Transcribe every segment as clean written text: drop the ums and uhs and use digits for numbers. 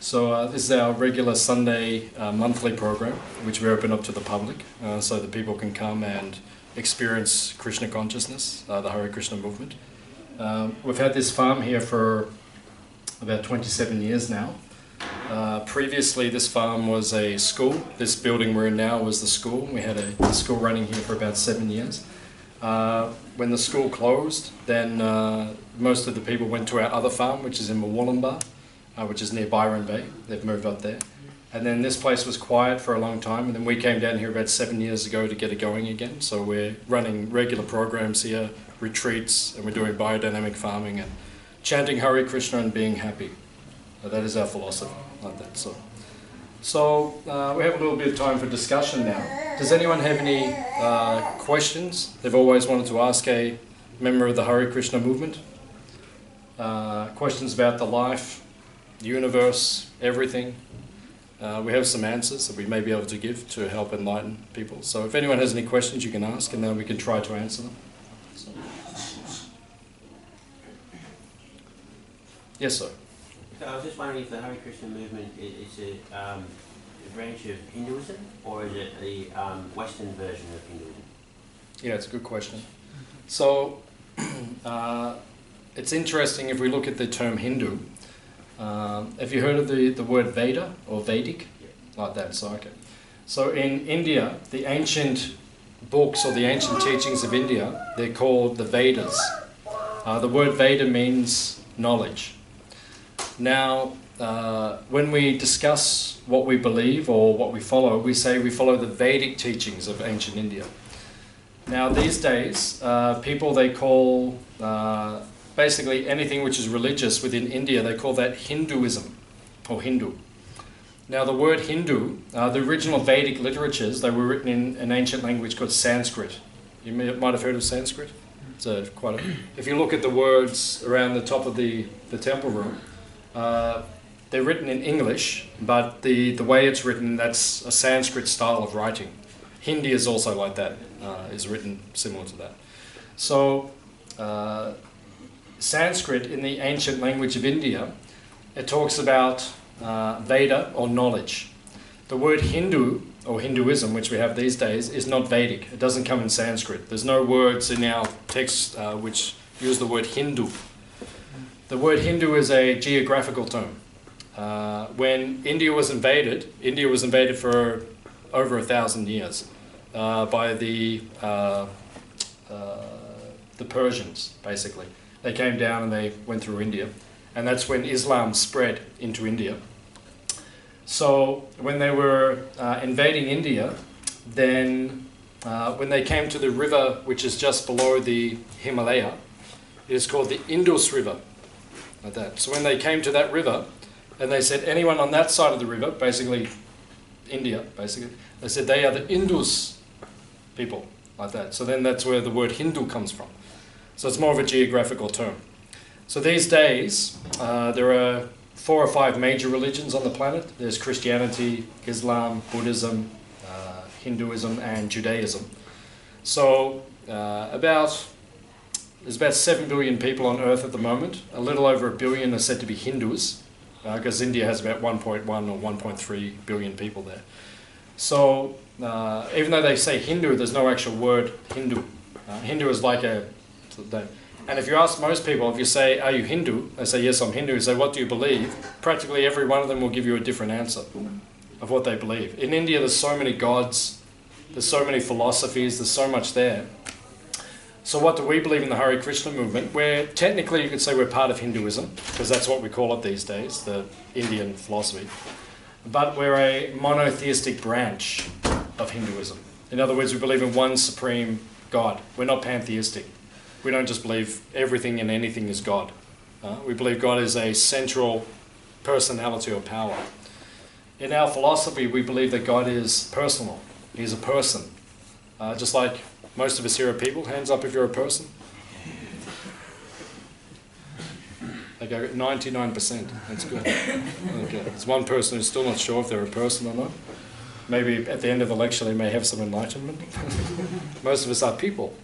So this is our regular Sunday monthly program, which we open up to the public, so that people can come and experience Krishna consciousness, the Hare Krishna movement. We've had this farm here for about 27 years now. Previously, this farm was a school. This building we're in now was the school. We had a school running here for about 7 years. When the school closed, then most of the people went to our other farm, which is in Wollongbar, which is near Byron Bay. They've moved up there. And then this place was quiet for a long time, and then we came down here about 7 years ago to get it going again. So we're running regular programs here, retreats, and we're doing biodynamic farming and chanting Hare Krishna and being happy. That is our philosophy, like that. So we have a little bit of time for discussion now. Does anyone have any questions they've always wanted to ask a member of the Hare Krishna movement? Questions about the life, the universe, everything. We have some answers that we may be able to give to help enlighten people. So if anyone has any questions, you can ask, and then we can try to answer them. So. Yes, sir. So I was just wondering if the Hare Krishna movement is a branch of Hinduism, or is it the Western version of Hinduism? Yeah, it's a good question. So it's interesting if we look at the term Hindu. Have you heard of the word Veda or Vedic? Yeah. Like that, so okay. So in India, the ancient books or the ancient teachings of India, they're called the Vedas. The word Veda means knowledge. Now, when we discuss what we believe or what we follow, we say we follow the Vedic teachings of ancient India. Now, these days, people they call basically anything which is religious within India, they call that Hinduism or Hindu. Now, the word Hindu, the original Vedic literatures, they were written in an ancient language called Sanskrit. You might have heard of Sanskrit. It's if you look at the words around the top of the temple room, they're written in English, but the way it's written, that's a Sanskrit style of writing. Hindi is also like that, is written similar to that. So Sanskrit, in the ancient language of India, it talks about Veda or knowledge. The word Hindu or Hinduism, which we have these days, is not Vedic. It doesn't come in Sanskrit. There's no words in our text which use the word Hindu. The word Hindu is a geographical term. When India was invaded for over 1,000 years by the Persians, basically. They came down and they went through India. And that's when Islam spread into India. So when they were invading India, then when they came to the river which is just below the Himalaya, it is called the Indus River. Like that. So when they came to that river, and they said anyone on that side of the river, basically India, they said they are the Indus people, like that. So then that's where the word Hindu comes from. So it's more of a geographical term. So these days, there are 4 or 5 major religions on the planet. There's Christianity, Islam, Buddhism, Hinduism, and Judaism. So there's about 7 billion people on Earth at the moment. A little over 1 billion are said to be Hindus, because India has about 1.1 or 1.3 billion people there. So even though they say Hindu, there's no actual word Hindu. Hindu is like and if you ask most people, if you say, are you Hindu? They say, yes, I'm Hindu. You say, what do you believe? Practically every one of them will give you a different answer of what they believe. In India, there's so many gods, there's so many philosophies, there's so much there. So what do we believe in the Hare Krishna movement? Where technically you could say we're part of Hinduism, because that's what we call it these days, the Indian philosophy. But we're a monotheistic branch of Hinduism. In other words, we believe in one supreme God. We're not pantheistic. We don't just believe everything and anything is God. We believe God is a central personality or power. In our philosophy, we believe that God is personal. He's a person. Just like most of us here are people. Hands up if you're a person. They go 99%. That's good. Okay. There's one person who's still not sure if they're a person or not. Maybe at the end of the lecture they may have some enlightenment. Most of us are people.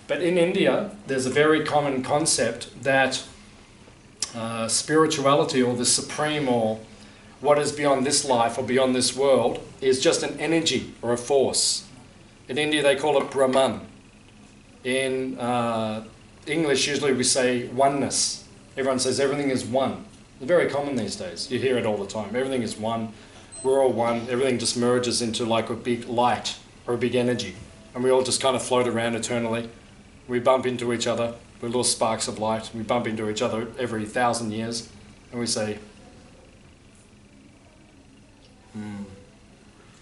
But in India, there's a very common concept that spirituality or the supreme or what is beyond this life or beyond this world is just an energy or a force. In India they call it Brahman. In English usually we say oneness. Everyone says everything is one. It's very common these days. You hear it all the time. Everything is one. We're all one. Everything just merges into like a big light or a big energy. And we all just kind of float around eternally. We bump into each other. We're little sparks of light. We bump into each other every 1,000 years. And we say,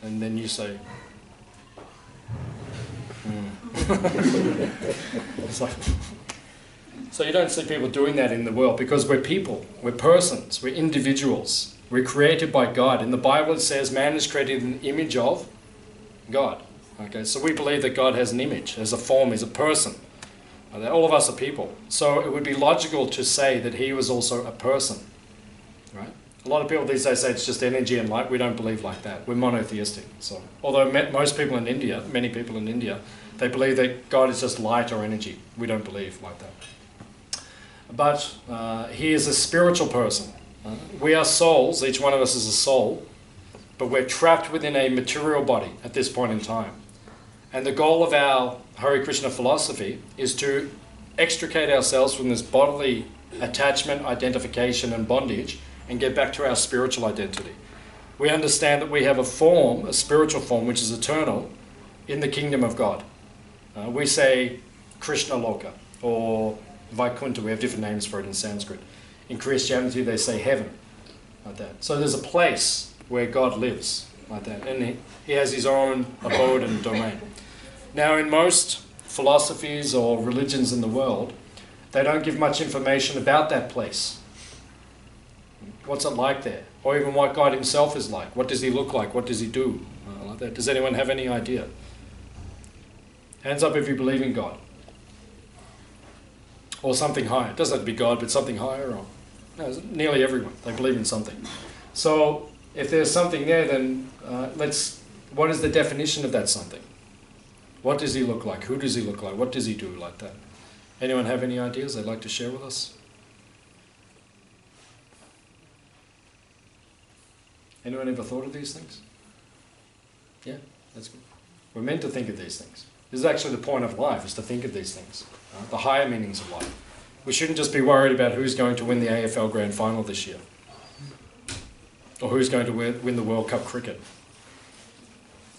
and then you say, It's like, so you don't see people doing that in the world because we're people, we're persons, we're individuals. We're created by God. In the Bible it says man is created in the image of God. Okay, so we believe that God has an image, has a form, is a person. All of us are people. So it would be logical to say that he was also a person. Right? A lot of people these days say it's just energy and light. We don't believe like that. We're monotheistic. So, although most people in India, many people in India, they believe that God is just light or energy. We don't believe like that. But he is a spiritual person. We are souls. Each one of us is a soul. But we're trapped within a material body at this point in time. And the goal of our Hare Krishna philosophy is to extricate ourselves from this bodily attachment, identification and bondage and get back to our spiritual identity. We understand that we have a form, a spiritual form, which is eternal in the kingdom of God. We say Krishna Loka or Vaikuntha. We have different names for it in Sanskrit. In Christianity they say heaven, like that. So there's a place where God lives, like that. And he has his own abode and domain. Now in most philosophies or religions in the world, they don't give much information about that place. What's it like there? Or even what God himself is like. What does he look like? What does he do? Like that. Does anyone have any idea? Hands up if you believe in God. Or something higher. It doesn't have to be God, but something higher. Or, no, nearly everyone. They believe in something. So if there's something there, then what is the definition of that something? What does he look like? Who does he look like? What does he do like that? Anyone have any ideas they'd like to share with us? Anyone ever thought of these things? Yeah, that's good. We're meant to think of these things. This is actually the point of life, is to think of these things. The higher meanings of life. We shouldn't just be worried about who's going to win the AFL Grand Final this year. Or who's going to win the World Cup cricket.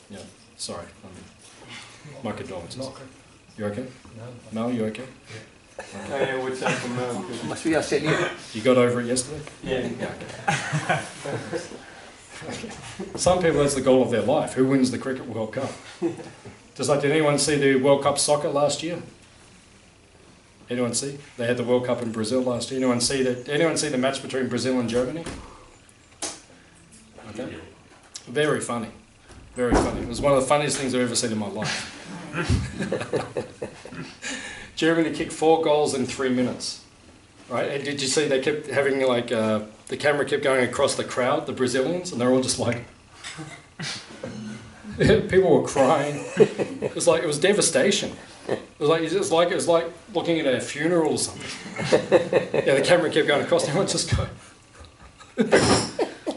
Yeah, sorry. My condolences. You okay? No. Mel, you okay? Yeah. Okay. What's up from Mel? Must be upset you. You got over it yesterday? Yeah. Okay. Some people, that's the goal of their life. Who wins the Cricket World Cup? Just like, did anyone see the World Cup soccer last year? Anyone see? They had the World Cup in Brazil last year. Anyone see the match between Brazil and Germany? Okay. Very funny. Very funny. It was one of the funniest things I've ever seen in my life. Germany kicked 4 goals in 3 minutes. Right? And did you see they kept having like, the camera kept going across the crowd, the Brazilians, and they're all just like, people were crying. It was devastation. It was like looking at a funeral or something. Yeah, the camera kept going across, and everyone just go.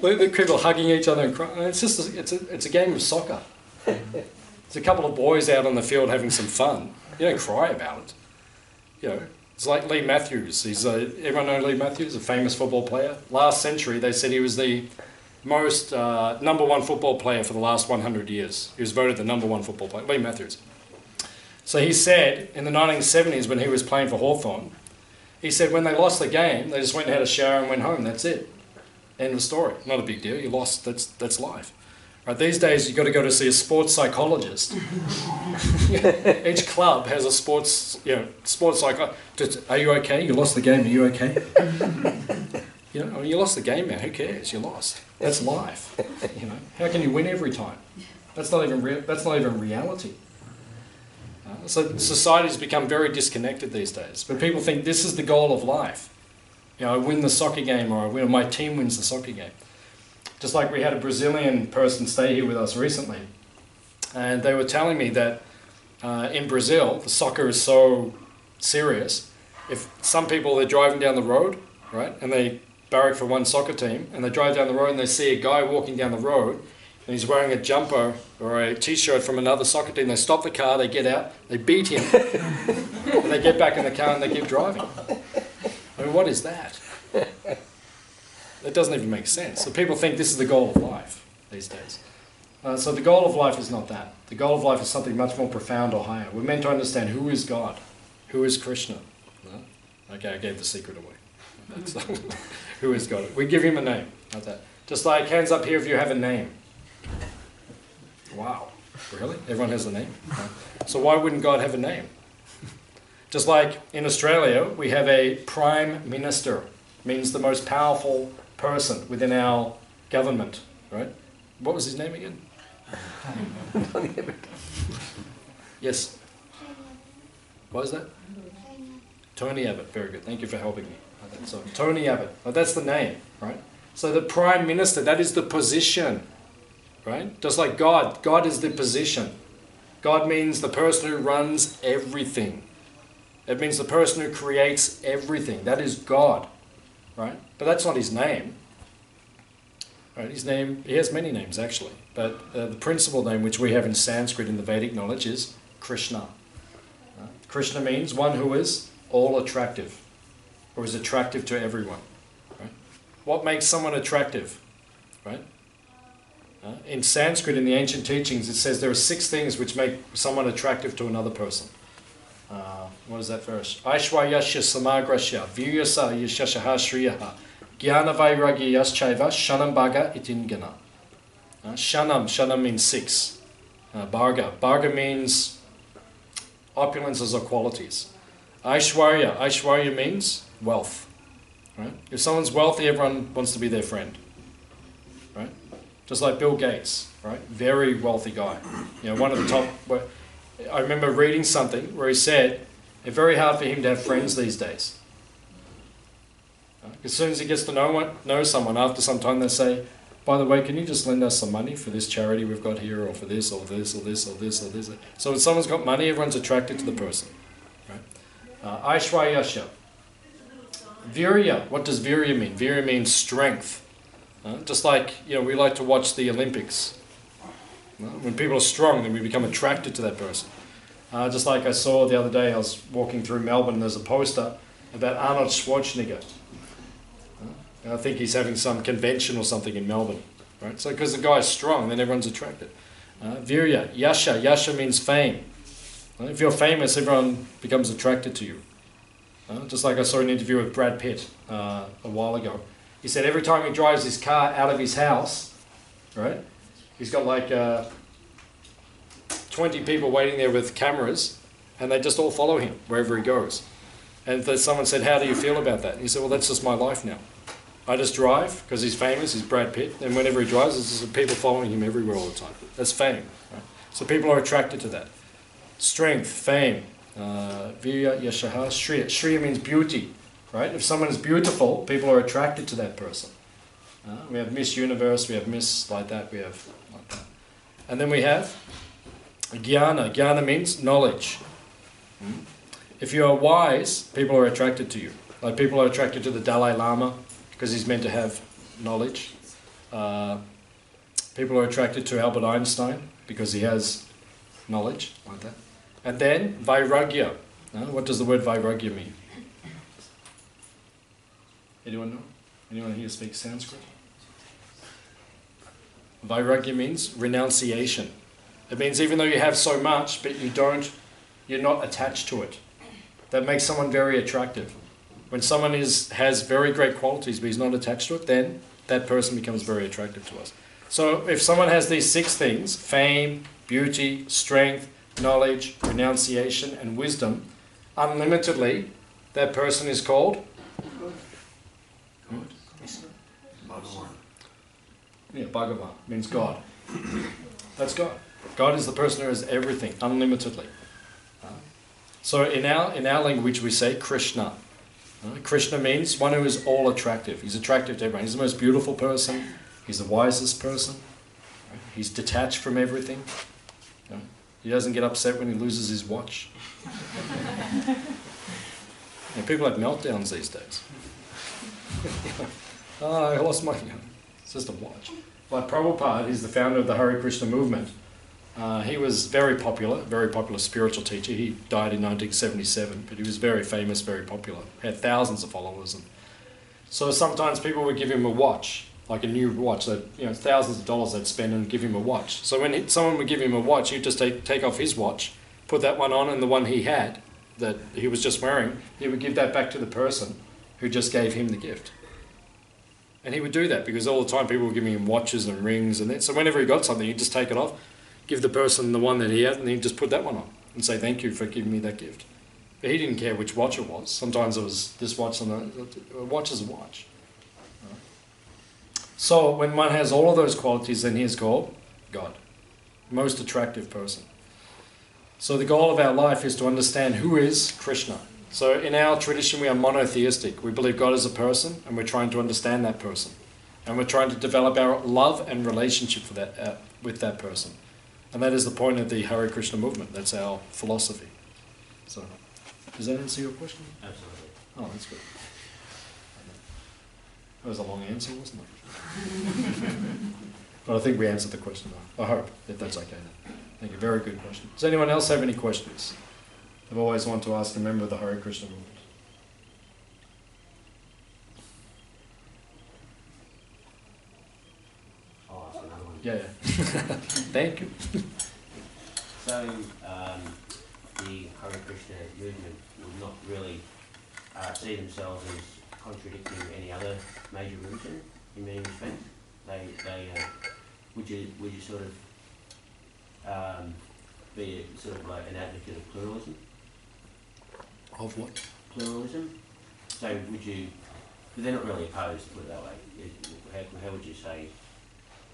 The people hugging each other and crying. It's a game of soccer. It's a couple of boys out on the field having some fun. You don't cry about it. You know, it's like Lee Matthews. Everyone know Lee Matthews, a famous football player. Last century, they said he was the most number 1 football player for the last 100 years. He was voted the number 1 football player, Lee Matthews. So he said in the 1970s when he was playing for Hawthorn, he said when they lost the game, they just went and had a shower and went home. That's it. End of story. Not a big deal. You lost. That's life. Right? These days you've got to go to see a sports psychologist. Each club has a sports psychologist. Are you okay? You lost the game. Are you okay? You lost the game, man. Who cares? You lost. That's life. How can you win every time? That's not even reality. So society's become very disconnected these days. But people think this is the goal of life. I win the soccer game, or my team wins the soccer game. Just like we had a Brazilian person stay here with us recently, and they were telling me that in Brazil, the soccer is so serious. If some people, they're driving down the road, right, and they barrack for one soccer team, and they drive down the road and they see a guy walking down the road, and he's wearing a jumper or a t-shirt from another soccer team. They stop the car, they get out, they beat him, and they get back in the car and they keep driving. I mean, what is that? That doesn't even make sense. So people think this is the goal of life these days. So the goal of life is not that. The goal of life is something much more profound or higher. We're meant to understand who is God, who is Krishna. No? Okay, I gave the secret away. So, who is God? We give him a name, like that. Just like hands up here if you have a name. Wow, really? Everyone has a name? No. So why wouldn't God have a name? Just like in Australia, we have a Prime Minister, means the most powerful person within our government, right? What was his name again? Yes. What is that? Tony Abbott. Very good. Thank you for helping me. So Tony Abbott. That's the name, right? So the Prime Minister, that is the position, right? Just like God. God is the position. God means the person who runs everything. It means the person who creates everything. That is God, right? But that's not his name. Right? His name, he has many names actually, but the principal name which we have in Sanskrit in the Vedic knowledge is Krishna. Krishna means one who is all attractive, or is attractive to everyone. Right? What makes someone attractive? Right? In Sanskrit, in the ancient teachings, it says there are 6 things which make someone attractive to another person. What is that verse? Aishwaryasya samagrasya viryasa yashashaha shriyaha Jnana vairagyayaschaiva shanam bhaga itingana. Shanam means 6. Bharga means opulences or qualities. Aishwarya means wealth. Right? If someone's wealthy, everyone wants to be their friend. Right? Just like Bill Gates, right? Very wealthy guy. You know, one of the top. I remember reading something where he said it's very hard for him to have friends these days. As soon as he gets to know someone, after some time they say, by the way, can you just lend us some money for this charity we've got here, or for this, or this, or this, or this, or this. So when someone's got money, everyone's attracted to the person. Right? Aishwaryasya. Virya. What does virya mean? Virya means strength. Just like, you know, we like to watch the Olympics. When people are strong, then we become attracted to that person. Just like I saw the other day, I was walking through Melbourne, and there's a poster about Arnold Schwarzenegger. And I think he's having some convention or something in Melbourne, right? So because the guy's strong, then everyone's attracted. Virya, yasha. Yasha means fame. If you're famous, everyone becomes attracted to you. Just like I saw an interview with Brad Pitt a while ago. He said every time he drives his car out of his house, right? He's got like 20 people waiting there with cameras, and they just all follow him wherever he goes. And someone said, "How do you feel about that?" And he said, "Well, that's just my life now. I just drive because he's famous, he's Brad Pitt, and whenever he drives, there's just people following him everywhere all the time. That's fame. Right? So people are attracted to that. Strength, fame, virya, yashaha, shriya. Shriya means beauty, right? If someone is beautiful, people are attracted to that person. We have Miss Universe, we have Miss like that, we have like that. And then we have jnana. Jnana means knowledge. If you are wise, people are attracted to you. Like people are attracted to the Dalai Lama, because he's meant to have knowledge. People are attracted to Albert Einstein because he has knowledge, like that. And then vairagya. What does the word vairagya mean? Anyone know? Anyone here speak Sanskrit? Vairagya means renunciation. It means even though you have so much, but you're not attached to it. That makes someone very attractive. When someone has very great qualities but he's not attached to it, then that person becomes very attractive to us. So if someone has these 6 things, fame, beauty, strength, knowledge, renunciation, and wisdom, unlimitedly, that person is called? Bhagavan. Yeah, Bhagavan means God. That's God. God is the person who has everything, unlimitedly. So in our language we say Krishna. Krishna means one who is all attractive. He's attractive to everyone. He's the most beautiful person. He's the wisest person. He's detached from everything. He doesn't get upset when he loses his watch. People have meltdowns these days. Oh, I lost my... It's just a watch. Like Prabhupada, he's the founder of the Hare Krishna movement. He was very popular spiritual teacher. He died in 1977, but he was very famous, very popular. Had thousands of followers. And so sometimes people would give him a watch, like a new watch, that thousands of dollars they'd spend and give him a watch. So when someone would give him a watch, he'd just take off his watch, put that one on, and the one he had, that he was just wearing, he would give that back to the person who just gave him the gift. And he would do that because all the time people were giving him watches and rings, and so whenever he got something, he'd just take it off, give the person the one that he had, and he'd just put that one on and say, thank you for giving me that gift. But he didn't care which watch it was. Sometimes it was this watch, and a watch is a watch. So when one has all of those qualities, then he is called God, most attractive person. So the goal of our life is to understand who is Krishna. So in our tradition, we are monotheistic. We believe God is a person, and we're trying to understand that person. And we're trying to develop our love and relationship for that, with that person. And that is the point of the Hare Krishna movement. That's our philosophy. So, does that answer your question? Absolutely. Oh, that's good. That was a long answer, wasn't it? But I think we answered the question, though. I hope, if that's okay. Thank you. Very good question. Does anyone else have any questions? I've always wanted to ask a member of the Hare Krishna movement. I'll ask another one. Yeah. Thank you. So, the Hare Krishna movement would not really see themselves as contradicting any other major religion in many respects. Would you sort of be sort of like an advocate of pluralism? Of what? Pluralism. So would you? But they're not really opposed. Put it that way. How would you say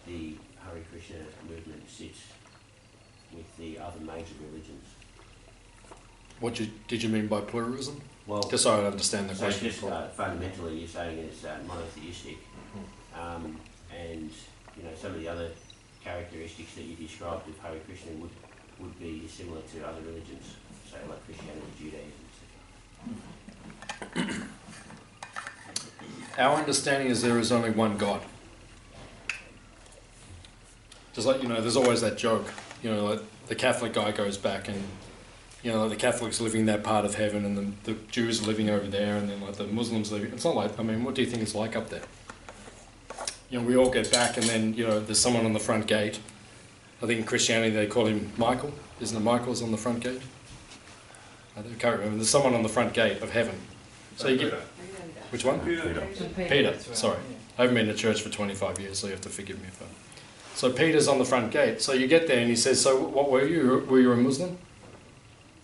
the Hare Krishna movement sits with the other major religions? What did you mean by pluralism? Well, just so I understand the question. Just fundamentally, you're saying it's monotheistic, and some of the other characteristics that you described of Hare Krishna would be similar to other religions, say like Christianity, Judaism, etc. Our understanding is there is only one God. Just like, there's always that joke, like the Catholic guy goes back and, the Catholics living in that part of heaven and the Jews are living over there and then like the Muslims living, it's not like, what do you think it's like up there? We all get back and then, there's someone on the front gate. I think in Christianity they call him Michael. Isn't it Michael's on the front gate? I can't remember. There's someone on the front gate of heaven. So you get... Which one? Peter. Sorry. I haven't been to church for 25 years, so you have to forgive me if I... So Peter's on the front gate. So you get there and he says, so what were you? Were you a Muslim? And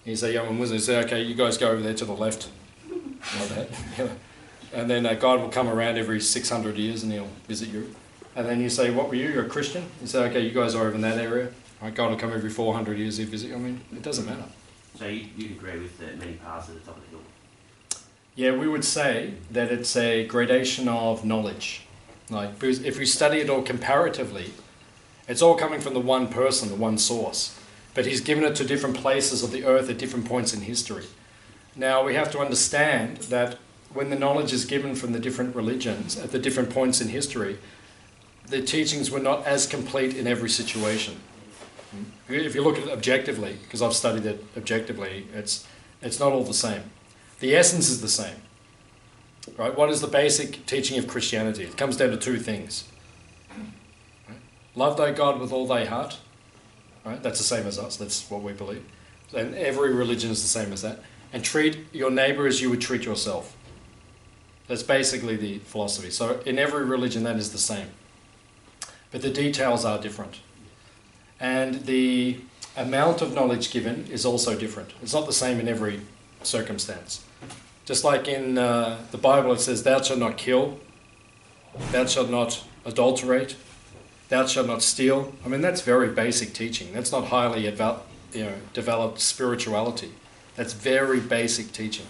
you say, yeah, I'm a Muslim. You say, okay, you guys go over there to the left. Like that. And then God will come around every 600 years and he'll visit you. And then you say, what were you? You're a Christian? You say, okay, you guys are over in that area. Right, God will come every 400 years, he'll visit you. It doesn't matter. So you'd agree with the many paths at the top of the hill? Yeah, we would say that it's a gradation of knowledge. Like, because if we study it all comparatively, it's all coming from the one person, the one source. But he's given it to different places of the earth at different points in history. Now, we have to understand that when the knowledge is given from the different religions at the different points in history, the teachings were not as complete in every situation. If you look at it objectively, because I've studied it objectively, it's not all the same. The essence is the same. Right? What is the basic teaching of Christianity? It comes down to two things. Right? Love thy God with all thy heart. Right? That's the same as us. That's what we believe. And every religion is the same as that. And treat your neighbour as you would treat yourself. That's basically the philosophy. So in every religion that is the same. But the details are different. And the amount of knowledge given is also different. It's not the same in every circumstance. Just like in the Bible it says, thou shalt not kill, thou shalt not adulterate, thou shalt not steal. That's very basic teaching. That's not highly developed spirituality. That's very basic teaching.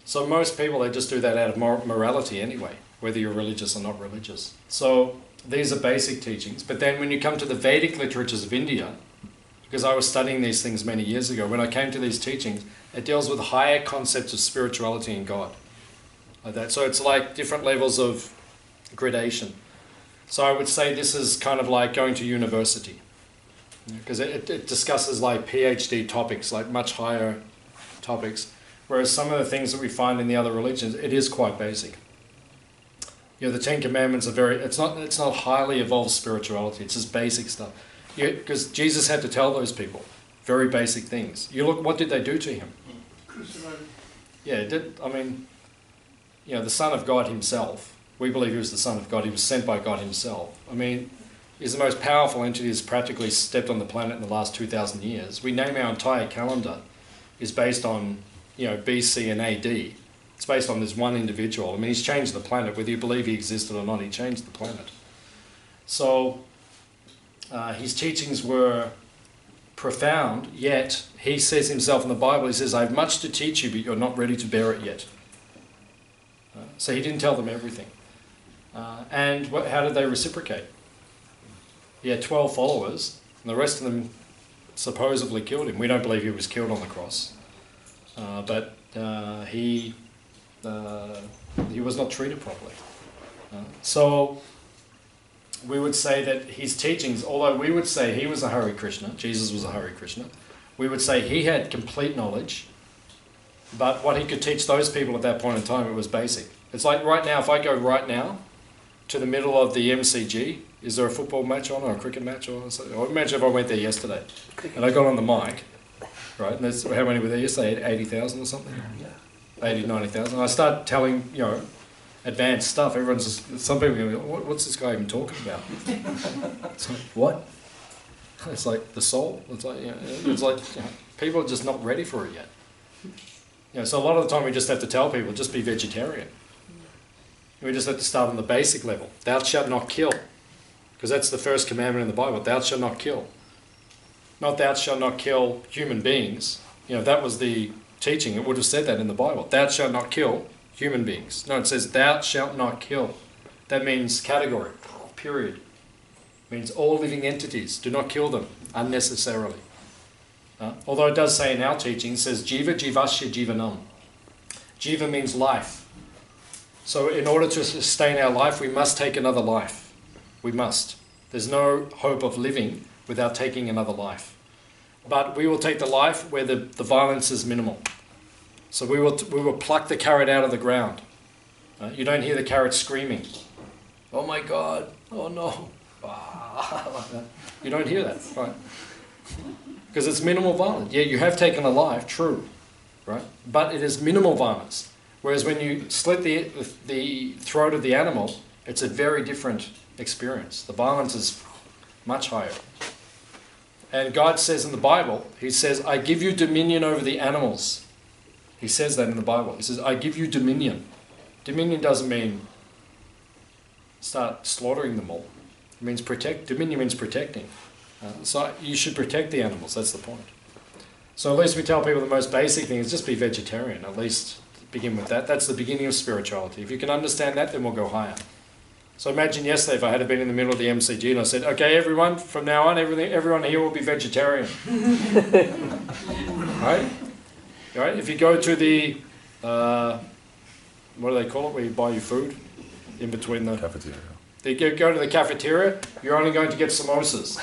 So most people, they just do that out of morality anyway, whether you're religious or not religious. So these are basic teachings. But then when you come to the Vedic literatures of India, because I was studying these things many years ago, when I came to these teachings, it deals with higher concepts of spirituality and God. Like that. So it's like different levels of gradation. So I would say this is kind of like going to university, because it discusses like PhD topics, like much higher topics, whereas some of the things that we find in the other religions, it is quite basic. You know, the Ten Commandments are it's not highly evolved spirituality, it's just basic stuff. Because Jesus had to tell those people very basic things. You look, what did they do to him? Yeah, it did. I mean, you know, the Son of God himself, we believe he was the Son of God, he was sent by God himself. I mean, he's the most powerful entity that's practically stepped on the planet in the last 2,000 years. We name our entire calendar is based on, you know, BC and AD. It's based on this one individual. I mean, he's changed the planet. Whether you believe he existed or not, he changed the planet. So his teachings were profound, yet he says himself in the Bible, he says, I have much to teach you, but you're not ready to bear it yet. So he didn't tell them everything. And how did they reciprocate? He had 12 followers, and the rest of them supposedly killed him. We don't believe he was killed on the cross. But he was not treated properly. So we would say that his teachings, although we would say he was a Hare Krishna, Jesus was a Hare Krishna, we would say he had complete knowledge, but what he could teach those people at that point in time, it was basic. It's like right now, if I go right now to the middle of the MCG, is there a football match on or a cricket match or something? Or imagine if I went there yesterday and I got on the mic, right, and there's, how many were there yesterday, 80,000 or something? Yeah. 80, 90,000. I start telling, you know, advanced stuff. Everyone's just, some people go, what's this guy even talking about? It's like, what? It's like the soul. It's like, you know, people are just not ready for it yet. You know, so a lot of the time we just have to tell people, just be vegetarian. We just have to start on the basic level. Thou shalt not kill. Because that's the first commandment in the Bible. Thou shalt not kill. Not thou shalt not kill human beings. You know, that was the teaching. It would have said that in the Bible. Thou shalt not kill human beings. No, it says thou shalt not kill. That means category, period. It means all living entities. Do not kill them unnecessarily. Although it does say in our teaching, it says jiva jivasya jivanam. Jiva means life. So in order to sustain our life, we must take another life. We must. There's no hope of living without taking another life. But we will take the life where the violence is minimal. So we will pluck the carrot out of the ground. You don't hear the carrot screaming, oh my God, oh no. You don't hear that, right? Because it's minimal violence. Yeah, you have taken a life, true, right? But it is minimal violence. Whereas when you slit the throat of the animal, it's a very different experience. The violence is much higher. And God says in the Bible, he says, I give you dominion over the animals. He says that in the Bible. He says, I give you dominion. Dominion doesn't mean start slaughtering them all. It means protect. Dominion means protecting. So you should protect the animals. That's the point. So at least we tell people the most basic thing is just be vegetarian. At least begin with that. That's the beginning of spirituality. If you can understand that, then we'll go higher. So imagine yesterday if I had been in the middle of the MCG and I said, okay, everyone, from now on, everyone here will be vegetarian. Right? Right? If you go to the, what do they call it, where you buy your food? In between the... Cafeteria. They go to the cafeteria, you're only going to get samosas.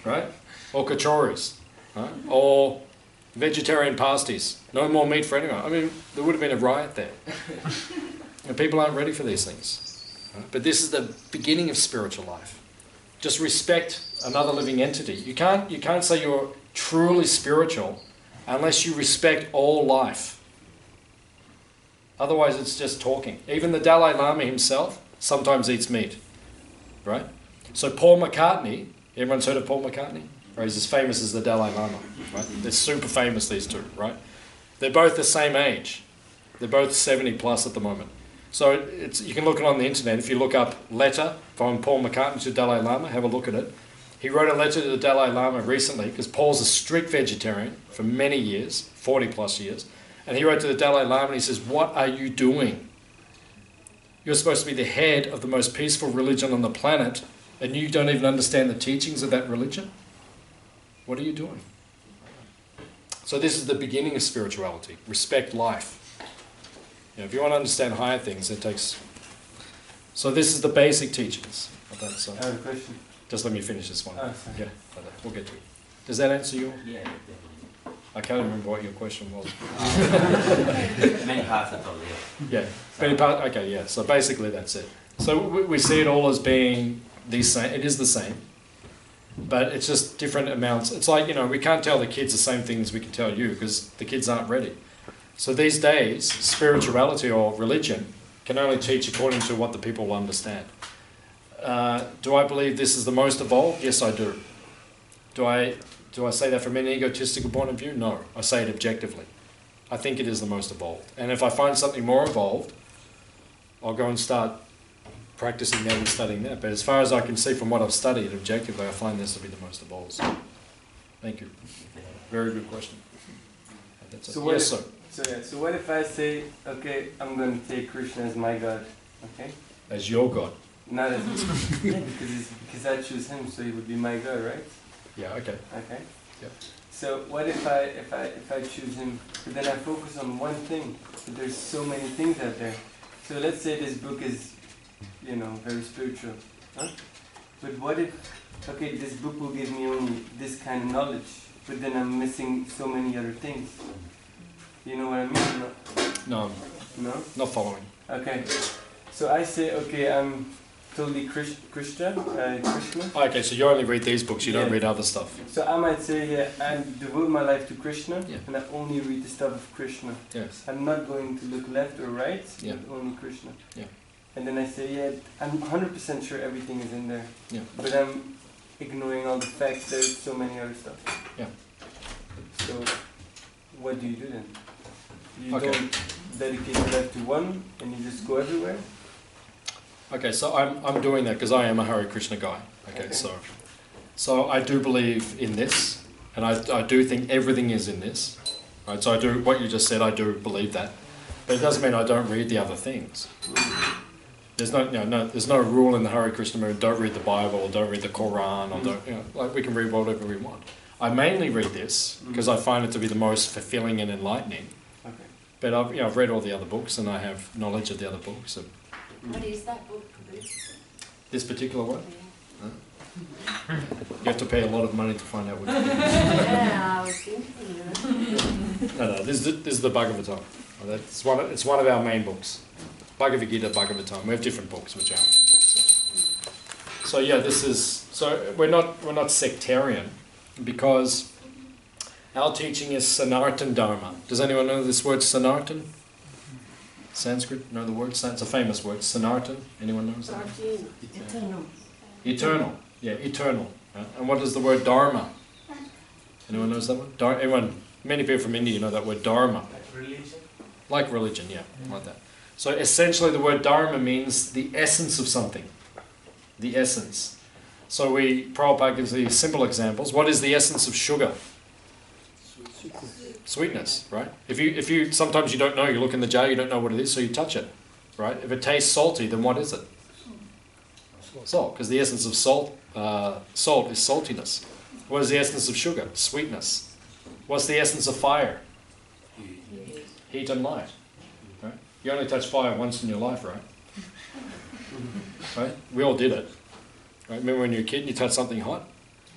Right? Or kachoris. Right? Or vegetarian pasties. No more meat for anyone. I mean, there would have been a riot there. And people aren't ready for these things. Right? But this is the beginning of spiritual life. Just respect another living entity. You can't say you're truly spiritual unless you respect all life. Otherwise it's just talking. Even the Dalai Lama himself sometimes eats meat. Right? So Paul McCartney, everyone's heard of Paul McCartney? Right? He's as famous as the Dalai Lama. Right? They're super famous, these two, right? They're both the same age. They're both 70 plus at the moment. So you can look it on the internet. If you look up letter from Paul McCartney to Dalai Lama, have a look at it. He wrote a letter to the Dalai Lama recently because Paul's a strict vegetarian for many years, 40 plus years. And he wrote to the Dalai Lama and he says, what are you doing? You're supposed to be the head of the most peaceful religion on the planet and you don't even understand the teachings of that religion? What are you doing? So this is the beginning of spirituality. Respect life. You know, if you want to understand higher things, it takes So this is the basic teachings of that. So I have a question. just let me finish this one. Oh, sorry. Yeah, we'll get to it. Does that answer your? Yeah, definitely. I can't remember what your question was. Many parts of it, Yeah, many part. Okay, yeah. So basically, that's it. So we see it all as being the same. It is the same, but it's just different amounts. It's like, you know, we can't tell the kids the same things we can tell you because the kids aren't ready. So these days, spirituality or religion can only teach according to what the people understand. Do I believe this is the most evolved? Yes, I do. Do I say that from an egotistical point of view? No, I say it objectively. I think it is the most evolved. And if I find something more evolved, I'll go and start practicing that and studying that. But as far as I can see from what I've studied objectively, I find this to be the most evolved. So, thank you. Very good question. That's So it. what Yes, if- sir. So what if I say, okay, I'm going to take Krishna as my God, okay? As your God. Not as because I choose him, so he would be my God, right? Yeah, okay. Okay. Yep. So what if I choose him, but then I focus on one thing? But there's so many things out there. So let's say this book is, you know, very spiritual, huh? But what if, okay, this book will give me only this kind of knowledge, but then I'm missing so many other things. You know what I mean? No, No? not following. Okay. So I say, okay, I'm totally Krishna. Okay, so you only read these books, you don't Yeah. read other stuff. So I might say, yeah, I devote my life to Krishna, Yeah. and I only read the stuff of Krishna. Yes. I'm not going to look left or right, Yeah. but only Krishna. Yeah. And then I say, yeah, I'm 100% sure everything is in there. Yeah. But I'm ignoring all the facts, there's so many other stuff. Yeah. So, what do you do then? You Okay. don't dedicate your life to one, and you just go everywhere? Okay, so I'm doing that because I am a Hare Krishna guy. Okay, Okay. so I do believe in this, and I do think everything is in this. Right, so I do what you just said. I do believe that, but it doesn't mean I don't read the other things. There's there's no rule in the Hare Krishna movement. Don't read the Bible, or don't read the Quran, or don't, like we can read whatever we want. I mainly read this because I find it to be the most fulfilling and enlightening. Okay. But I've read all the other books, and I have knowledge of the other books. So What is that book? this particular one, you have to pay a lot of money to find out what it is. Yeah, I was thinking. No, this is the Bhagavatam. It's one of our main books. Bhagavad Gita, Bhagavatam. We have different books which are our main books. So yeah, we're not sectarian because our teaching is Sanatan Dharma. Does anyone know this word Sanatan? Sanskrit? Know the word? It's a famous word. Sanatan. Anyone knows that? Eternal. Yeah, eternal. And what is the word Dharma? Anyone knows that one? Many people from India know that word Dharma. Religion? Like religion, yeah, like that. So essentially the word Dharma means the essence of something. The essence. So Prabhupada gives these simple examples. What is the essence of sugar? Sweetness, right? If you sometimes you don't know, you look in the jar, you don't know what it is, so you touch it, right? If it tastes salty, then what is it? Salt, because the essence of salt is saltiness. What is the essence of sugar? Sweetness. What's the essence of fire? Heat and light. Right? You only touch fire once in your life, right? Right? We all did it. Right? Remember when you were a kid and you touched something hot?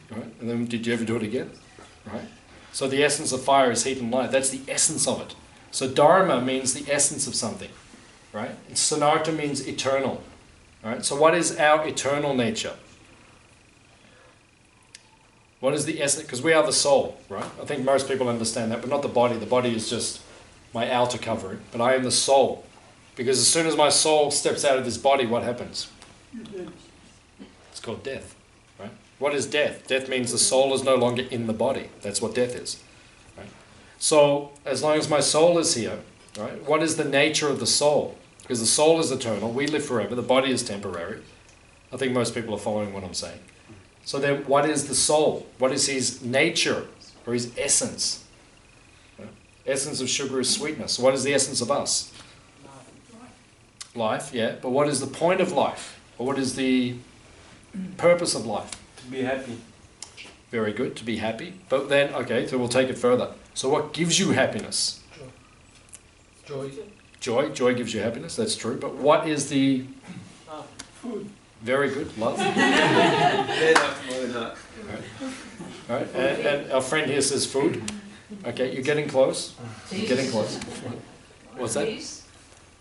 Right? And then did you ever do it again? Right? So the essence of fire is heat and light. That's the essence of it. So Dharma means the essence of something. Right? And Sanarta means eternal. Right? So what is our eternal nature? What is the essence? Because we are the soul, right? I think most people understand that, but not the body. The body is just my outer covering. But I am the soul. Because as soon as my soul steps out of this body, what happens? It's called death. Right? What is death? Death means the soul is no longer in the body. That's what death is. Right? So as long as my soul is here, right? What is the nature of the soul? Because the soul is eternal. We live forever. The body is temporary. I think most people are following what I'm saying. So then what is the soul? What is his nature or his essence? Essence of sugar is sweetness. What is the essence of us? Life, yeah. But what is the point of life? Or what is the purpose of life? To be happy. Very good, to be happy. But then, okay, so we'll take it further. So what gives you happiness? Joy. Joy gives you happiness, that's true. But what is the Food. Very good. Love. Better, more than that. All right. And our friend here says food. Okay, you're getting close. You're getting close. What's that? Peace.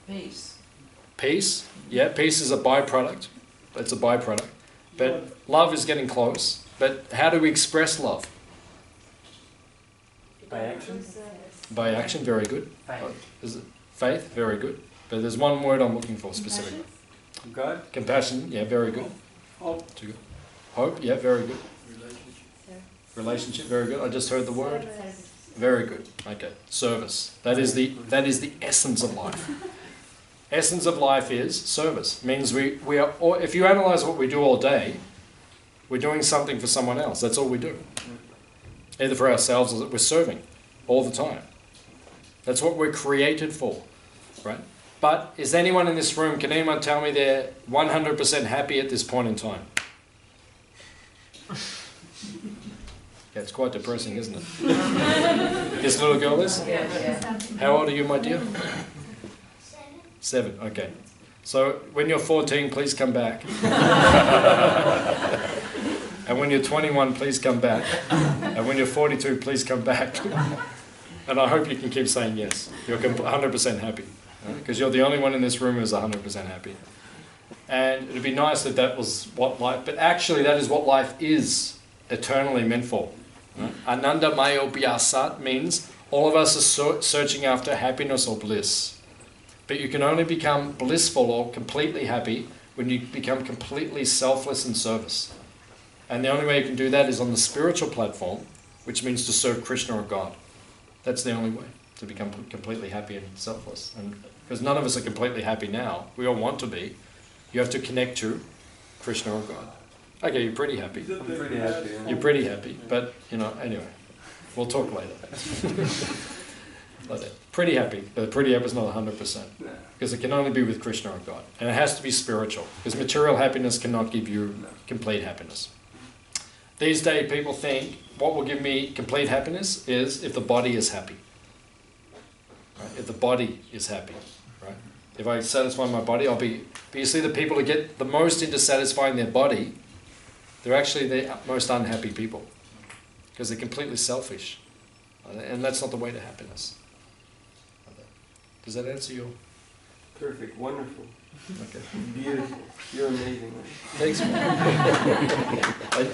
Peace. Peace. Yeah, peace is a byproduct. It's a byproduct. But love is getting close. But how do we express love? By action? By action. Very good. Is it faith? Very good. But there's one word I'm looking for specifically. God? Compassion. Yeah, very good. Hope. Too good. Hope. Yeah, very good. Relationship. Relationship. Very good. I just heard the word. Very good. Okay. Service. That is the essence of life. Essence of life is service. Means we are. Or if you analyze what we do all day, we're doing something for someone else. That's all we do. Either for ourselves or we're serving all the time. That's what we're created for, right? But is anyone in this room? Can anyone tell me they're 100% happy at this point in time? Yeah, it's quite depressing, isn't it? This little girl is? Yeah. How old are you, my dear? 7, okay. So when you're 14, please come back. And when you're 21, please come back. And when you're 42, please come back. And I hope you can keep saying yes. You're 100% happy. Because you're the only one in this room who's 100% happy. And it'd be nice if that was what life, but actually that is what life is eternally meant for. Ananda Mayo Bhyasat means all of us are searching after happiness or bliss. But you can only become blissful or completely happy when you become completely selfless in service. And the only way you can do that is on the spiritual platform, which means to serve Krishna or God. That's the only way to become completely happy and selfless. And because none of us are completely happy now, we all want to be. You have to connect to Krishna or God. Okay, you're pretty happy. I'm pretty happy. Yeah. You're pretty happy, but anyway, we'll talk later. Like that. Pretty happy, but pretty happy is not 100%. Because it can only be with Krishna or God. And it has to be spiritual. Because material happiness cannot give you complete happiness. These days people think, what will give me complete happiness is if the body is happy. Right? If the body is happy. Right? If I satisfy my body, I'll be... But you see the people who get the most into satisfying their body, they're actually the most unhappy people. Because they're completely selfish. And that's not the way to happiness. Does that answer your... Perfect, wonderful, Okay. beautiful. You're amazing. Man. Thanks, man.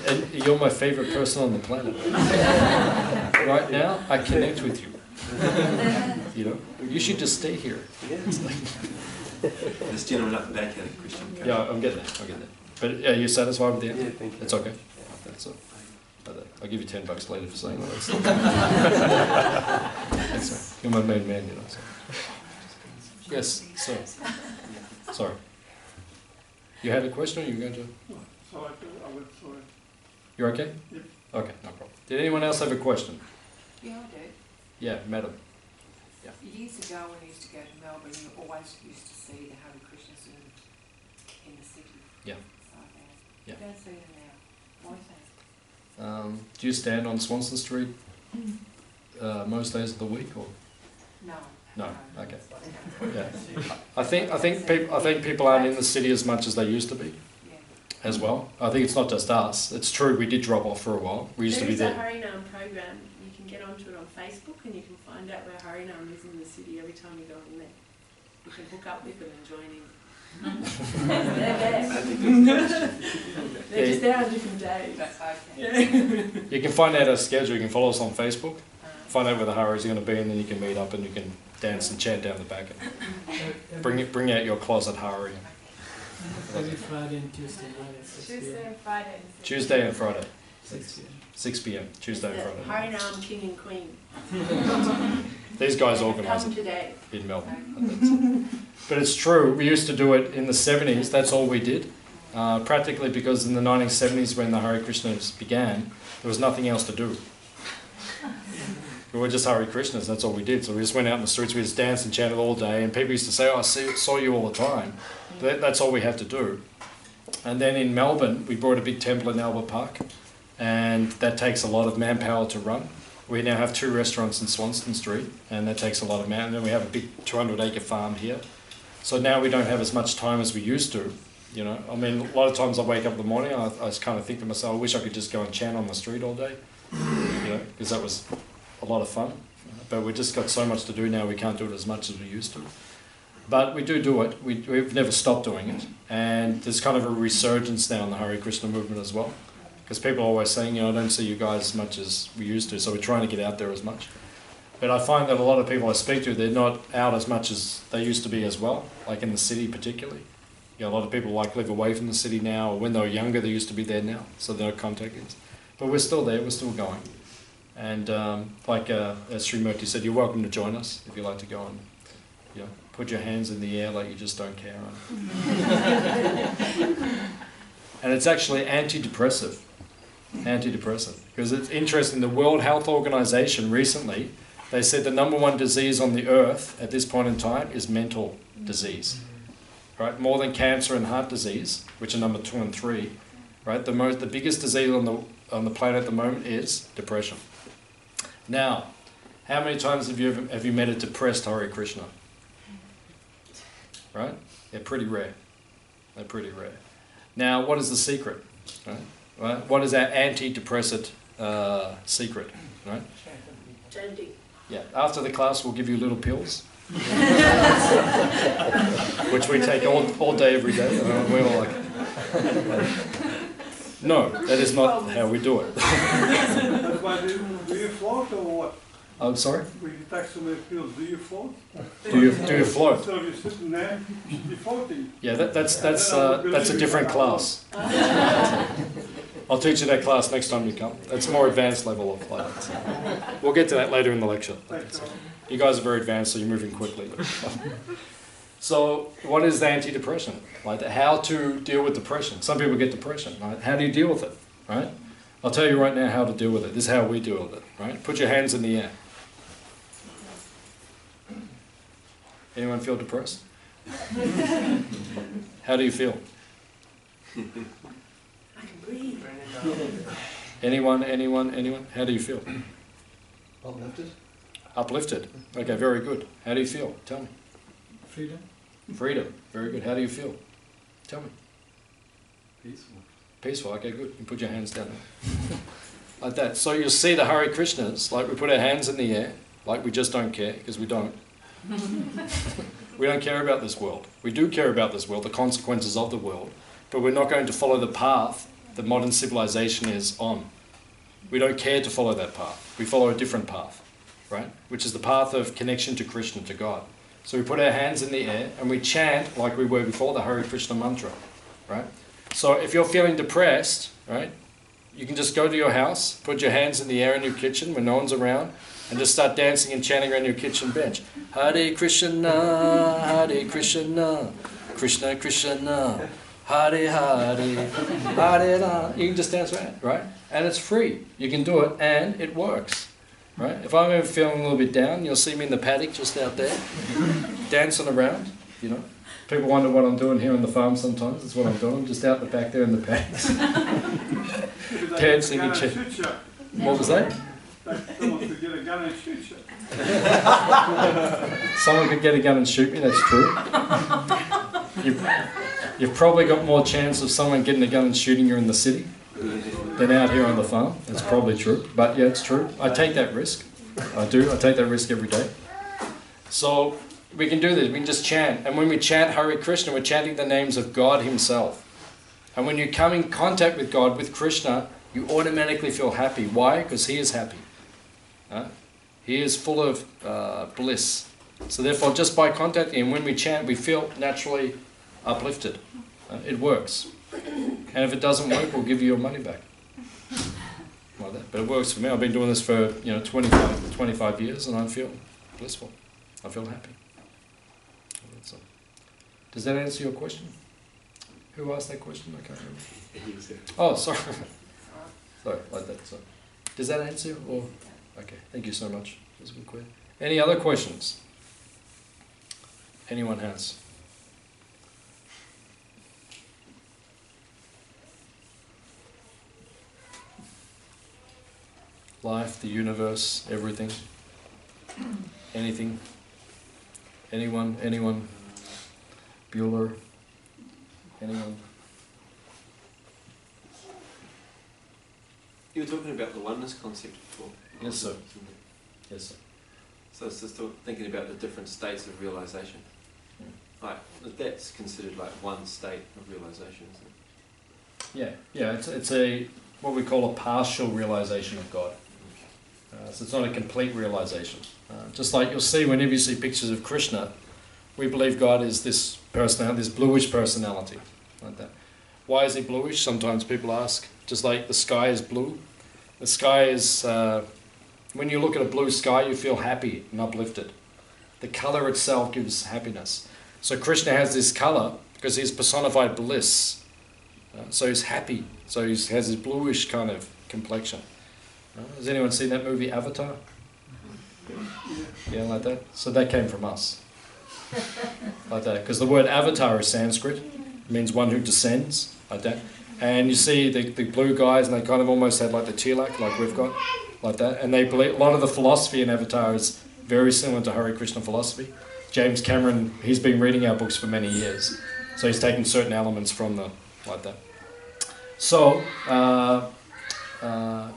And you're my favorite person on the planet. Right now, I connect with you. You know, you should just stay here. Yeah. This gentleman up the back had a Christian card. Yeah, I'm getting there. But are you satisfied with the answer? Yeah, thank you. It's okay. That's all. I'll give you $10 later for saying that. Thanks, man. You're my main man, you know. So. Yes, sir. Sorry. You had a question or you were going to? You're okay? Yep. Okay, no problem. Did anyone else have a question? Yeah, I do. Yeah, madam. Years ago when I used to go to Melbourne, you always used to see the Hare Krishnas in the city. Yeah. You don't see them now. Why is that? Do you stand on Swanston Street most days of the week or? No. No. Okay. Yeah. I think people aren't in the city as much as they used to be. Yeah. As well. I think it's not just us. It's true, we did drop off for a while. We used to be there. There is a Harinam program. You can get onto it on Facebook and you can find out where Harinam is in the city every time you go in there. You can hook up with them and join in. They're there. They're just there on different days. Okay. You can find out our schedule. You can follow us on Facebook. Find out where the Haris are going to be, and then you can meet up and you can dance and chant down the back. And bring out your closet Hari. Every Friday and Tuesday night at 6 Tuesday p.m. and Friday. Tuesday and Friday. 6 p.m. 6 p.m. Tuesday and Friday. Harinam King and Queen. These guys organise Come it today. in Melbourne. But it's true, we used to do it in the 70s, that's all we did. Practically because in the 1970s when the Hare Krishnas began, there was nothing else to do. We were just Hare Krishnas, that's all we did. So we just went out in the streets, we just danced and chanted all day, and people used to say, oh, I saw you all the time. That's all we had to do. And then in Melbourne, we brought a big temple in Albert Park, and that takes a lot of manpower to run. We now have 2 restaurants in Swanston Street, and that takes a lot of manpower. And then we have a big 200-acre farm here. So now we don't have as much time as we used to You know, I mean, a lot of times I wake up in the morning, I kind of think to myself, I wish I could just go and chant on the street all day, you know, because that was a lot of fun. But we've just got so much to do now, we can't do it as much as we used to. But we do it. We've never stopped doing it. And there's kind of a resurgence now in the Hare Krishna movement as well. Because people are always saying, you know, I don't see you guys as much as we used to, so we're trying to get out there as much. But I find that a lot of people I speak to, they're not out as much as they used to be as well, like in the city particularly. You know, a lot of people like live away from the city now, or when they were younger, they used to be there now, so they're not contacting us. But we're still there, we're still going. And as Srimurti said, you're welcome to join us if you like to go and, you know, put your hands in the air like you just don't care. And it's actually antidepressive. Because it's interesting, the World Health Organization recently, they said the #1 disease on the earth at this point in time is mental disease. Right? More than cancer and heart disease, which are number 2 and 3. Right? The biggest disease on the planet at the moment is depression. Now, how many times have you met a depressed Hare Krishna? Right? They're pretty rare. Now, what is the secret? Right? What is our antidepressant secret? Right? Chanting. Yeah. After the class, we'll give you little pills, which we take all day, every day. We're all like, no, that is not how we do it. That's why do you float or what? I'm sorry? When you take so many pills, do you float? Do you float? So you're sitting there, you're floating. Yeah, that's a different class. I'll teach you that class next time you come. That's a more advanced level of float. So we'll get to that later in the lecture. You guys are very advanced, so you're moving quickly. So, what is the antidepressant? Like, how to deal with depression? Some people get depression, right? How do you deal with it, right? I'll tell you right now how to deal with it. This is how we deal with it, right? Put your hands in the air. Anyone feel depressed? How do you feel? I can breathe. Anyone? How do you feel? Uplifted. Uplifted. Okay, very good. How do you feel? Tell me. Freedom. Freedom. Very good. How do you feel? Tell me. Peaceful. Peaceful. Okay, good. You put your hands down. Like that. So you'll see the Hare Krishnas, like we put our hands in the air, like we just don't care, because we don't. We don't care about this world. We do care about this world, the consequences of the world, but we're not going to follow the path that modern civilization is on. We don't care to follow that path. We follow a different path, right? Which is the path of connection to Krishna, to God. So we put our hands in the air and we chant like we were before, the Hare Krishna mantra, right? So if you're feeling depressed, right, you can just go to your house, put your hands in the air in your kitchen when no one's around, and just start dancing and chanting around your kitchen bench. Hare Krishna, Krishna Krishna, Hare Hare, Hare Rama. You can just dance around, right? And it's free. You can do it and it works. Right? If I'm ever feeling a little bit down, you'll see me in the paddock just out there, dancing around, you know. People wonder what I'm doing here on the farm sometimes. That's what I'm doing. I'm just out the back there in the paddocks. Dancing and chanting. What was that? Someone could get a gun and shoot you. Someone could get a gun and shoot me, that's true. You've probably got more chance of someone getting a gun and shooting you in the city than out here on the farm. That's probably true. But yeah, it's true. I take that risk. I do. I take that risk every day. So we can do this. We can just chant. And when we chant Hare Krishna, we're chanting the names of God Himself. And when you come in contact with God, with Krishna, you automatically feel happy. Why? Because He is happy. He is full of bliss. So therefore, just by contacting Him, when we chant, we feel naturally uplifted. It works. And if it doesn't work, we'll give you your money back. Like that. But it works for me. I've been doing this for 25 years, and I feel blissful. I feel happy. So, does that answer your question? Who asked that question? I can't remember. Oh, sorry. Sorry, like that. So, does that answer? Or okay, thank you so much. That's a good question. Any other questions? Anyone has? Life, the universe, everything, anything, anyone, Bueller, Anyone? You were talking about the oneness concept before. Yes, sir. Yes, sir. So it's just thinking about the different states of realization. Like, that's considered like one state of realization, isn't it? Yeah. It's a what we call a partial realization of God. So it's not a complete realization. Just like you'll see whenever you see pictures of Krishna, we believe God is this personality, this bluish personality, like that. Why is he bluish? Sometimes people ask. Just like the sky is blue. The sky is, when you look at a blue sky, you feel happy and uplifted. The color itself gives happiness. So Krishna has this color because he's personified bliss. So he's happy. So he has this bluish kind of complexion. Has anyone seen that movie Avatar? Yeah, like that. So that came from us. Like that. Because the word avatar is Sanskrit. It means one who descends. Like that. And you see the blue guys, and they kind of almost had like the tilak, like we've got. Like that. And they believe, a lot of the philosophy in Avatar is very similar to Hare Krishna philosophy. James Cameron, he's been reading our books for many years. So he's taken certain elements from the, like that. So,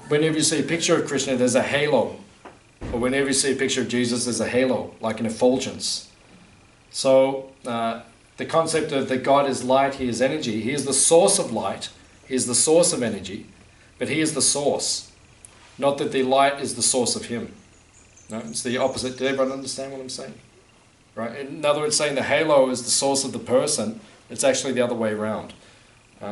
whenever you see a picture of Krishna, there's a halo. Or whenever you see a picture of Jesus, there's a halo, like an effulgence. So, the concept of that God is light, he is energy. He is the source of light, he is the source of energy, but he is the source. Not that the light is the source of him. No, it's the opposite. Did everyone understand what I'm saying? Right? In other words, saying the halo is the source of the person, it's actually the other way around.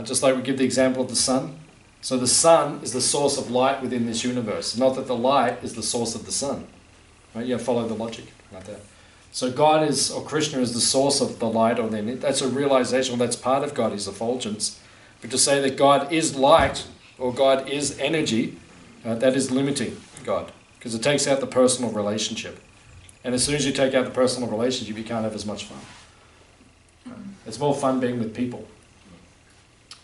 Just like we give the example of the sun. So the sun is the source of light within this universe. Not that the light is the source of the sun. Right? You follow the logic like that. So God is, or Krishna is the source of the light, or then that's a realization, that's part of God, his effulgence. But to say that God is light, or God is energy, that is limiting God. Because it takes out the personal relationship. And as soon as you take out the personal relationship, you can't have as much fun. It's more fun being with people.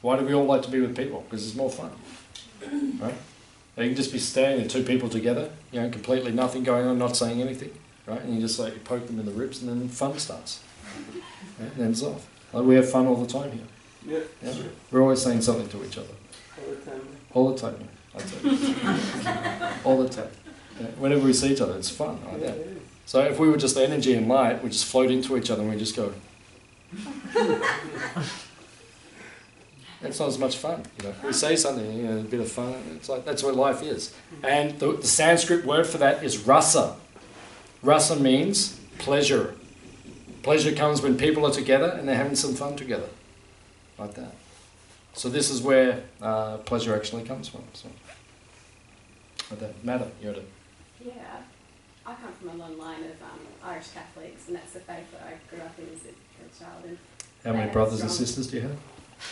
Why do we all like to be with people? Because it's more fun. Right? You can just be standing there, two people together, completely nothing going on, not saying anything. Right? And you just like you poke them in the ribs and then fun starts. Right? And then it's off. Like we have fun all the time here. Yeah. Sure. We're always saying something to each other. All the time. All the time. I tell you. All the time. Yeah. Whenever we see each other, it's fun. Like that. So if we were just energy and light, we just float into each other and we just go. It's not as much fun. We say something, a bit of fun. It's like that's what life is. And the Sanskrit word for that is rasa. Rasa means pleasure. Pleasure comes when people are together and they're having some fun together. Like that. So this is where pleasure actually comes from. So, like that. Madam, you're the... Yeah, I come from a long line of Irish Catholics, and that's the faith that I grew up in as a child. And how many brothers and sisters do you have?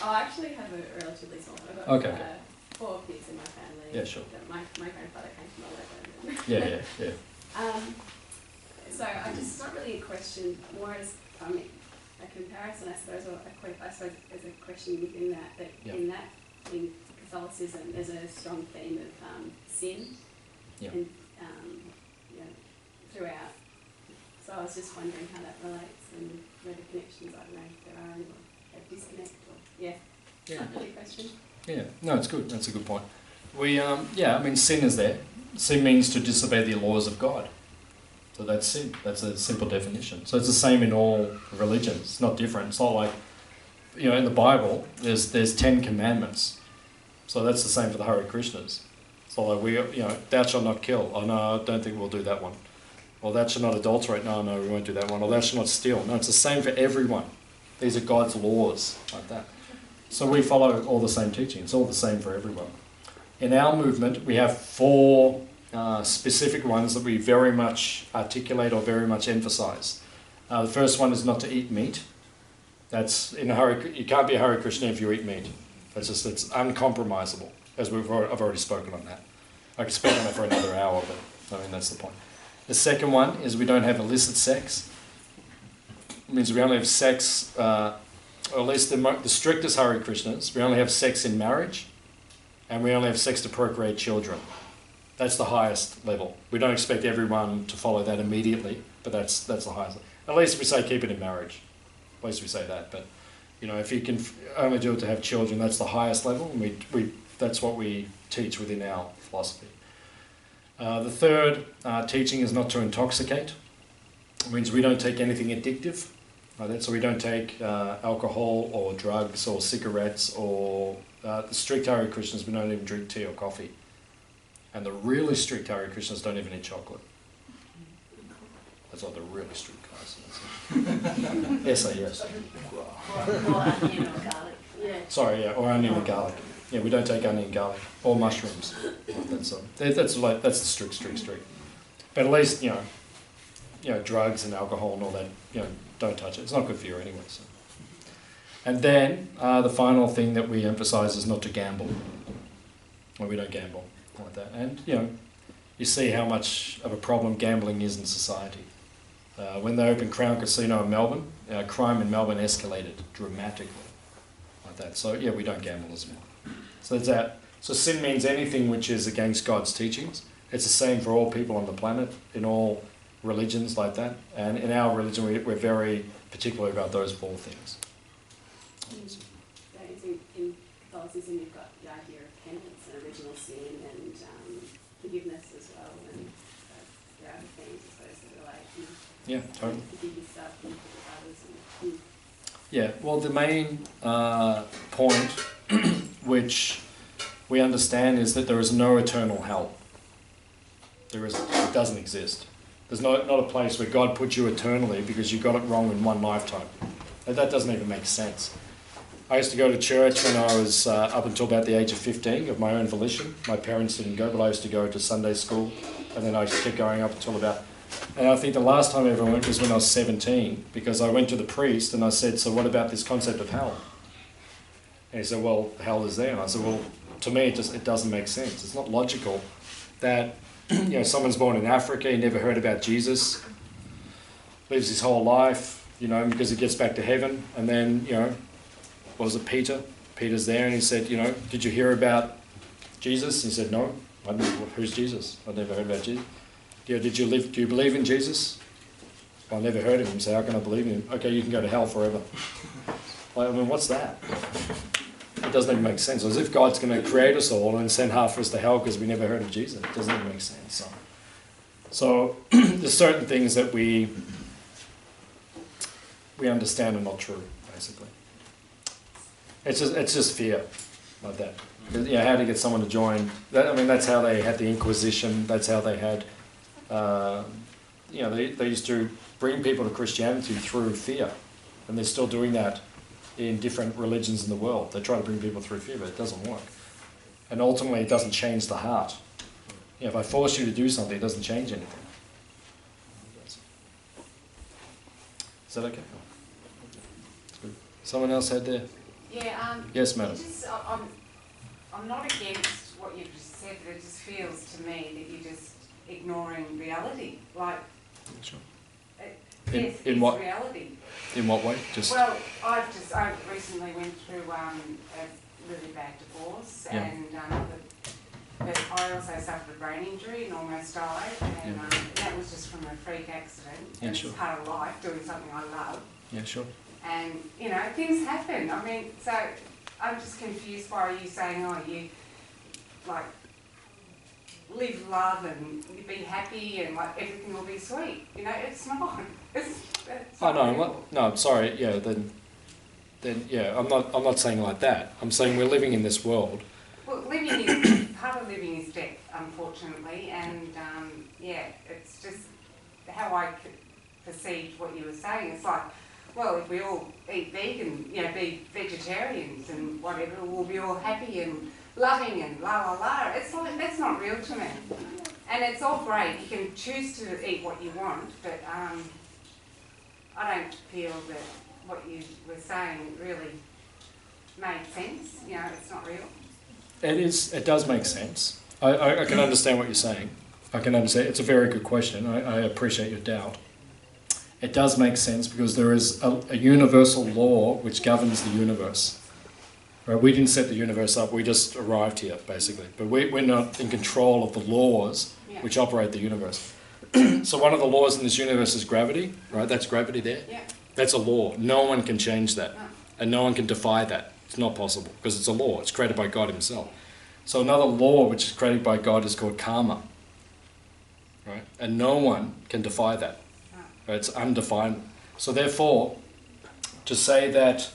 I actually have a relatively small one. I've got Okay. 4 kids in my family. Yeah, sure. My grandfather came from 11. Yeah. So it's not really a question, more as a comparison, I suppose, or I suppose there's a question within that, in Catholicism there's a strong theme of sin and throughout. So I was just wondering how that relates and where the connections, I don't know if there are any, or a disconnect, or not really a question. Yeah, no, it's good. That's a good point. Sin is there. Sin means to disobey the laws of God. So that's sin. That's a simple definition. So it's the same in all religions. It's not different. It's not like, in the Bible, there's 10 commandments. So that's the same for the Hare Krishnas. So like thou shalt not kill. Oh no, I don't think we'll do that one. Or thou shalt not adulterate. No, we won't do that one. Or thou shalt not steal. No, it's the same for everyone. These are God's laws, like that. So we follow all the same teaching. It's all the same for everyone. In our movement, we have 4 specific ones that we very much articulate or very much emphasize. The first one is not to eat meat. That's you can't be a Hare Krishna if you eat meat. It's uncompromisable. I've already spoken on that. I could speak on that for another hour, but that's the point. The second one is we don't have illicit sex. It means we only have sex, or at least the strictest Hare Krishnas, we only have sex in marriage, and we only have sex to procreate children. That's the highest level. We don't expect everyone to follow that immediately, but that's the highest. At least we say keep it in marriage. At least we say that. But if you can only do it to have children, that's the highest level, and that's what we teach within our philosophy. The third teaching is not to intoxicate. It means we don't take anything addictive. So we don't take alcohol or drugs or cigarettes or the strict Hare Krishnas, we don't even drink tea or coffee. And the really strict Hare Krishnas don't even eat chocolate. That's like the really strict guys. yes. Or onion or garlic. Yeah. Sorry, yeah, or onion and garlic. Yeah, we don't take onion and garlic or mushrooms. That's the strict. But at least drugs and alcohol and all that, don't touch it. It's not good for you anyway. So. And then the final thing that we emphasize is not to gamble. Well, we don't gamble like that. And you see how much of a problem gambling is in society. When they opened Crown Casino in Melbourne, crime in Melbourne escalated dramatically like that. So yeah, we don't gamble as well. So that's that. So sin means anything which is against God's teachings. It's the same for all people on the planet, in all religions like that. And in our religion, we're very particular about those 4 things. In Catholicism, you've got the idea of penance and original sin and forgiveness as well, and there are other things, I suppose, that relate. Yeah, totally. Forgive yourself and forgive others. Yeah, well, the main point which we understand is that there is no eternal hell. It doesn't exist. There's not a place where God put you eternally because you got it wrong in one lifetime. That doesn't even make sense. I used to go to church when I was up until about the age of 15 of my own volition. My parents didn't go, but I used to go to Sunday school, and then I kept going up until about... And I think the last time I ever went was when I was 17, because I went to the priest and I said, so what about this concept of hell? And he said, well, hell is there. And I said, well, to me it doesn't make sense. It's not logical that someone's born in Africa, he never heard about Jesus, lives his whole life, because he gets back to heaven, and then, what was it, Peter? Peter's there, and he said, did you hear about Jesus? He said, no. Who's Jesus? I've never heard about Jesus. Do you believe in Jesus? Well, I never heard of him, so how can I believe in him? Okay, you can go to hell forever. What's that? It doesn't even make sense. As if God's going to create us all and send half of us to hell because we never heard of Jesus. It doesn't even make sense. So there's certain things that we understand are not true, basically. It's just fear, like that. How to get someone to join. That's how they had the Inquisition. That's how they had. They used to bring people to Christianity through fear, and they're still doing that in different religions in the world. They try to bring people through fear, but it doesn't work. And ultimately, it doesn't change the heart. If I force you to do something, it doesn't change anything. Is that okay? That's good. Someone else had there? Yeah. Yes, madam. I'm not against what you've just said, but it just feels to me that you're just ignoring reality. Like, sure. In what reality? In what way? Well, I recently went through a really bad divorce, yeah. And but I also suffered a brain injury and almost died, and yeah. That was just from a freak accident. Yeah, and sure. It's part of life, doing something I love. Yeah, sure. And things happen. So I'm just confused by you saying, you live, love, and be happy, and everything will be sweet. It's not. No, I'm sorry. Yeah, then yeah, I'm not saying like that. I'm saying we're living in this world. Well, part of living is death, unfortunately, and it's just how I perceived what you were saying. It's like, well, if we all eat vegan, be vegetarians and whatever, we'll be all happy and loving and la la la. It's like, that's not real to me. And it's all great. You can choose to eat what you want, but I don't feel that what you were saying really made sense. It's not real. It does make sense. I can understand what you're saying. I can understand. It's a very good question. I appreciate your doubt. It does make sense because there is a universal law which governs the universe. Right? We didn't set the universe up, we just arrived here, basically. But we're not in control of the laws which operate the universe. So one of the laws in this universe is gravity, right? That's gravity there. Yeah. That's a law. No one can change that. And no one can defy that. It's not possible because it's a law. It's created by God himself. So another law which is created by God is called karma. Right? And no one can defy that. Right? It's undefinable. So therefore, to say that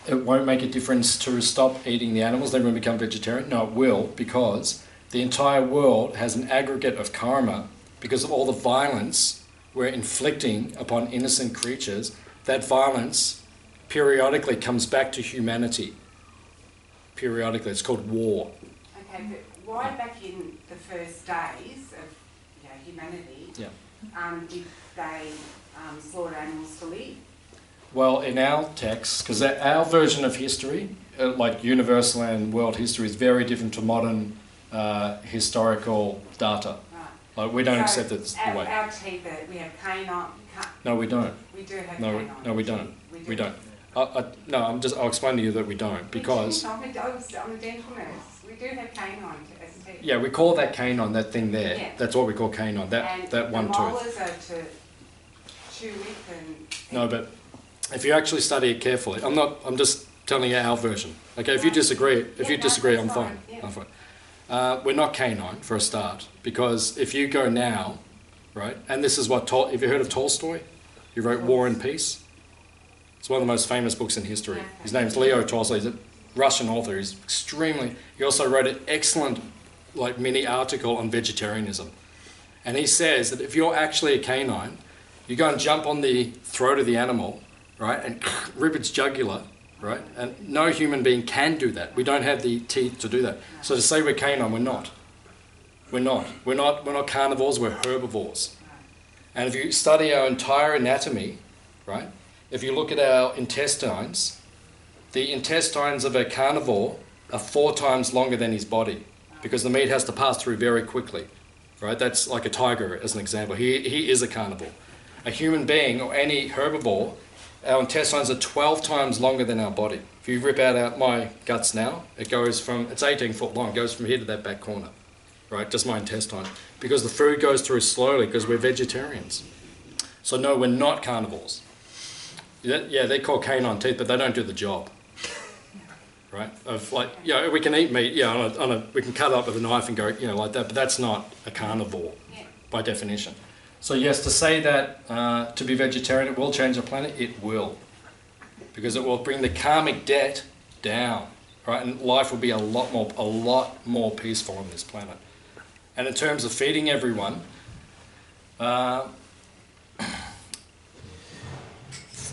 it won't make a difference to stop eating the animals, then we become vegetarian, no, it will, because the entire world has an aggregate of karma because of all the violence we're inflicting upon innocent creatures. That violence periodically comes back to humanity. Periodically. It's called war. Okay, but why back in the first days of humanity, did they slaughter animals to live? Well, in our texts, because our version of history, like universal and world history, is very different to modern historical data. Right. Like we don't accept it the way. Our teeth, we have canine. No, we don't. We do have No, canine. no, we don't. We don't. No, I'll explain to you that we don't, because... I'm a dental nurse. We do have canine as teeth. Yeah, we call that canine, that thing there. Yeah. That's what we call canine, that one the tooth. molars are to chew with and... No, but if you actually study it carefully, I'm just telling you our version. Okay, if you disagree, I'm fine. Yeah. I'm fine. We're not canine for a start, because if you go now, right, and this is what, have you heard of Tolstoy? He wrote War and Peace. It's one of the most famous books in history. His name's Leo Tolstoy. He's a Russian author. He also wrote an excellent mini article on vegetarianism. And he says that if you're actually a canine, you go and jump on the throat of the animal, right, and rip its jugular, right? And no human being can do that. We don't have the teeth to do that. So to say we're canine, we're not. We're not carnivores, we're herbivores. And if you study our entire anatomy, right, if you look at our intestines, the intestines of a carnivore are 4 times longer than his body because the meat has to pass through very quickly, right? That's like a tiger as an example. He is a carnivore. A human being or any herbivore, our intestines are 12 times longer than our body. If you rip out my guts now, it's 18 foot long, it goes from here to that back corner, right? Just my intestine. Because the food goes through slowly because we're vegetarians. So no, we're not carnivores. Yeah, they're called canine teeth, but they don't do the job, right? We can eat meat, we can cut it up with a knife and go, like that, but that's not a carnivore by definition. So yes, to say that to be vegetarian, it will change the planet, it will. Because it will bring the karmic debt down, right? And life will be a lot more peaceful on this planet. And in terms of feeding everyone,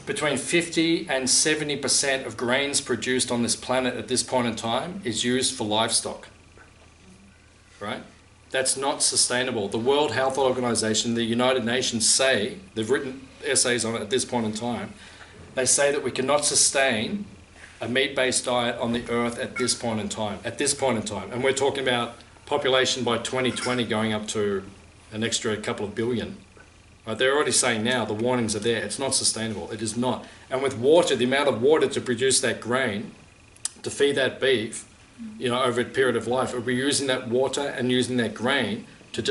between 50 and 70% of grains produced on this planet at this point in time is used for livestock, right? That's not sustainable. The World Health Organization, the United Nations say, they've written essays on it at this point in time, they say that we cannot sustain a meat-based diet on the earth at this point in time. And we're talking about population by 2020 going up to an extra couple of billion. Right, they're already saying now, the warnings are there, it's not sustainable, it is not. And with water, the amount of water to produce that grain, to feed that beef, over a period of life, we're using that water and using that grain to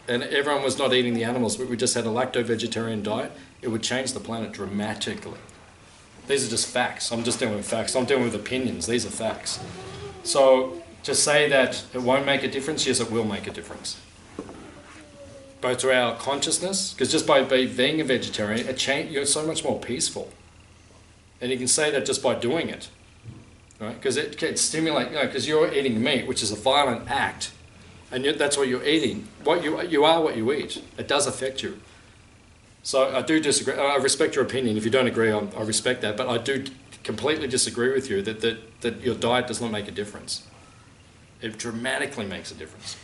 and everyone was not eating the animals, but we just had a lacto-vegetarian diet, it would change the planet dramatically. These are just facts. I'm just dealing with facts. I'm dealing with opinions. These are facts. So to say that it won't make a difference, yes, it will make a difference. Both to our consciousness, because just by being a vegetarian, you're so much more peaceful. And you can say that just by doing it, right? Because it stimulates, because you're eating meat, which is a violent act, and that's what you're eating. You are what you eat. It does affect you. So I do disagree. I respect your opinion. If you don't agree, I respect that. But I do completely disagree with you that your diet does not make a difference. It dramatically makes a difference.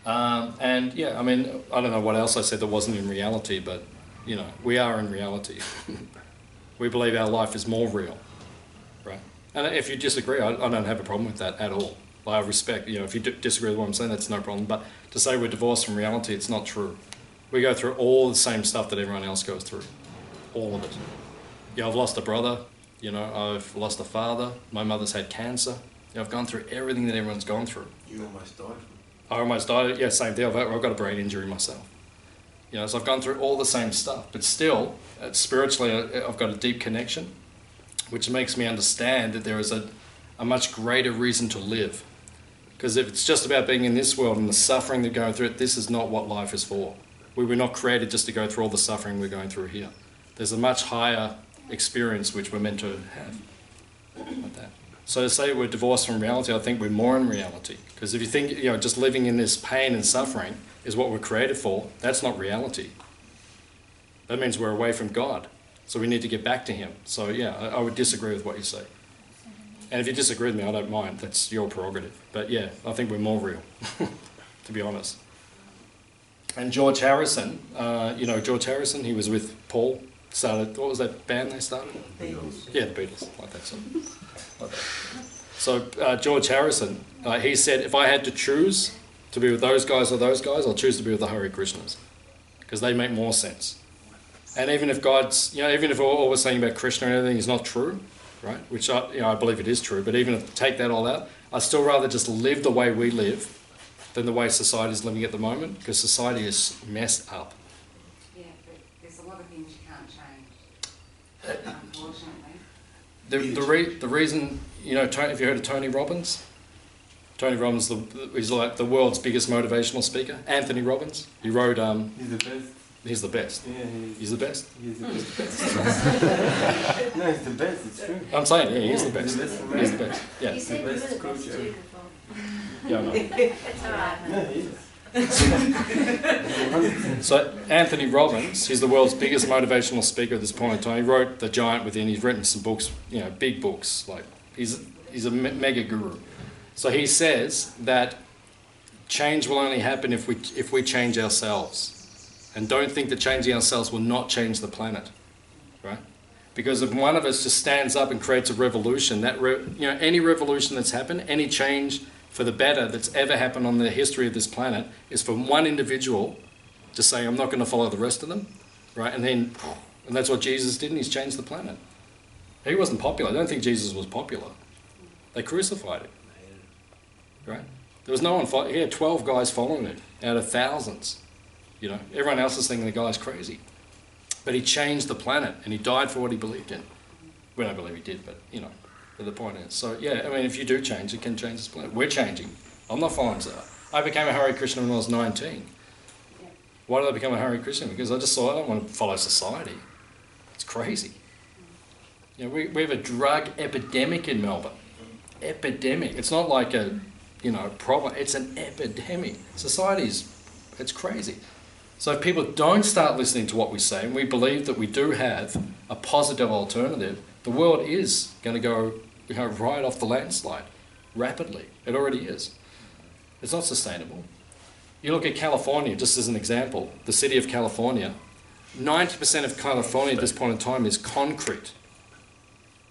I don't know what else I said that wasn't in reality, but, we are in reality. We believe our life is more real, right? And if you disagree, I don't have a problem with that at all. I respect, if you disagree with what I'm saying, that's no problem. But to say we're divorced from reality, it's not true. We go through all the same stuff that everyone else goes through. All of it. I've lost a brother, I've lost a father, my mother's had cancer. I've gone through everything that everyone's gone through. You almost died. I almost died. Yeah, same deal. I've got a brain injury myself. You know, so I've gone through all the same stuff, but still, spiritually, I've got a deep connection, which makes me understand that there is a much greater reason to live. Because if it's just about being in this world and the suffering that going through it, this is not what life is for. We were not created just to go through all the suffering we're going through here. There's a much higher experience which we're meant to have. Like that. So to say we're divorced from reality, I think we're more in reality. Because if you think, you know, just living in this pain and suffering is what we're created for, that's not reality. That means we're away from God. So we need to get back to Him. So yeah, I would disagree with what you say. And if you disagree with me, I don't mind. That's your prerogative. But yeah, I think we're more real, to be honest. And George Harrison, you know, George Harrison, he was with Paul, started, what was that band they started? Beatles. Yeah, the Beatles, like that sort of. Like that. So George Harrison, he said, if I had to choose to be with those guys or those guys, I'll choose to be with the Hare Krishnas, because they make more sense. And even if God's, you know, even if all we're saying about Krishna and everything is not true, right? Which I believe it is true, but even if take that all out, I'd still rather just live the way we live than the way society is living at the moment, because society is messed up. Yeah, but there's a lot of things you can't change, unfortunately. The reason, you know, have you heard of Tony Robbins? Tony Robbins, he's like the world's biggest motivational speaker. Anthony Robbins, he wrote. He's the best. He's the best. Yeah, he's the best. He's the best. No, he's the best. It's true. I'm saying, yeah, he's the best. He's the best. Yeah. You said you were the best coach too, Yeah, I know. It's alright. No, he is. So Anthony Robbins, he's the world's biggest motivational speaker at this point in time. He wrote The Giant Within. He's written some books, you know, big books. Like he's a mega guru. So he says that change will only happen if we change ourselves, and don't think that changing ourselves will not change the planet, right? Because if one of us just stands up and creates a revolution, any revolution that's happened, any change for the better that's ever happened on the history of this planet is from one individual to say, I'm not going to follow the rest of them, right? And that's what Jesus did, and he's changed the planet. He wasn't popular. I don't think Jesus was popular. They crucified him, right? There was no one he had 12 guys following him out of thousands. You know, everyone else is thinking the guy's crazy. But he changed the planet, and he died for what he believed in. We don't believe he did, but, you know, but the point is. So, yeah, I mean, if you do change, it can change this planet. We're changing. I'm not following that. I became a Hare Krishna when I was 19. Why did I become a Hare Krishna? Because I just thought, I don't want to follow society. It's crazy. You know, we have a drug epidemic in Melbourne. Epidemic. It's not like a, you know, problem. It's an epidemic. It's crazy. So if people don't start listening to what we say, and we believe that we do have a positive alternative, the world is going to go, you know, right off the landslide rapidly. It already is. It's not sustainable. You look at California, just as an example, the city of California, 90% of California at this point in time is concrete,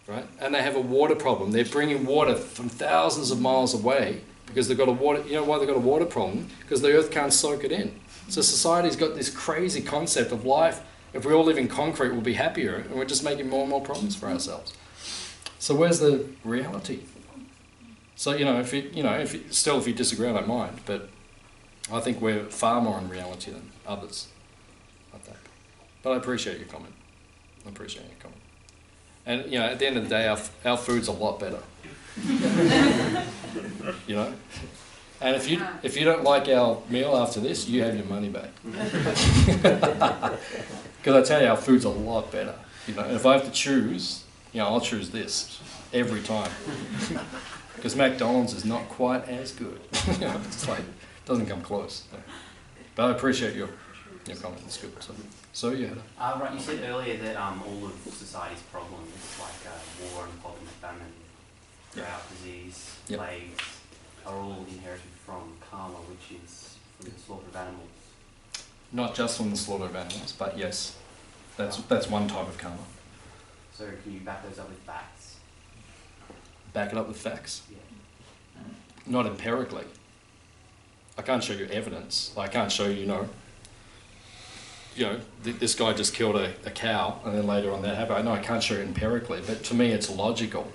right? And they have a water problem. They're bringing water from thousands of miles away because they've got a water, you know why they've got a water problem? Because the earth can't soak it in. So society's got this crazy concept of life. If we all live in concrete, we'll be happier, and we're just making more and more problems for ourselves. So where's the reality? So, you know, if you disagree, I don't mind, but I think we're far more in reality than others. Like that. But I appreciate your comment. And, you know, at the end of the day, our food's a lot better. You know? And if you don't like our meal after this, you have your money back. Because I tell you, our food's a lot better. You know, and if I have to choose, you know, I'll choose this every time. Because McDonald's is not quite as good. You know, it's like, it doesn't come close. But I appreciate your comment. It's good. So yeah. Right, you said earlier that all of society's problems, like war and poverty, famine, drought, disease, plagues, are all inherited from karma, which is from the slaughter of animals. Not just from the slaughter of animals, but yes, that's one type of karma. So can you back those up with facts? Back it up with facts? Yeah. Not empirically. I can't show you evidence. I can't show you, this guy just killed a cow and then later on that happened. No, I can't show you empirically, but to me it's logical.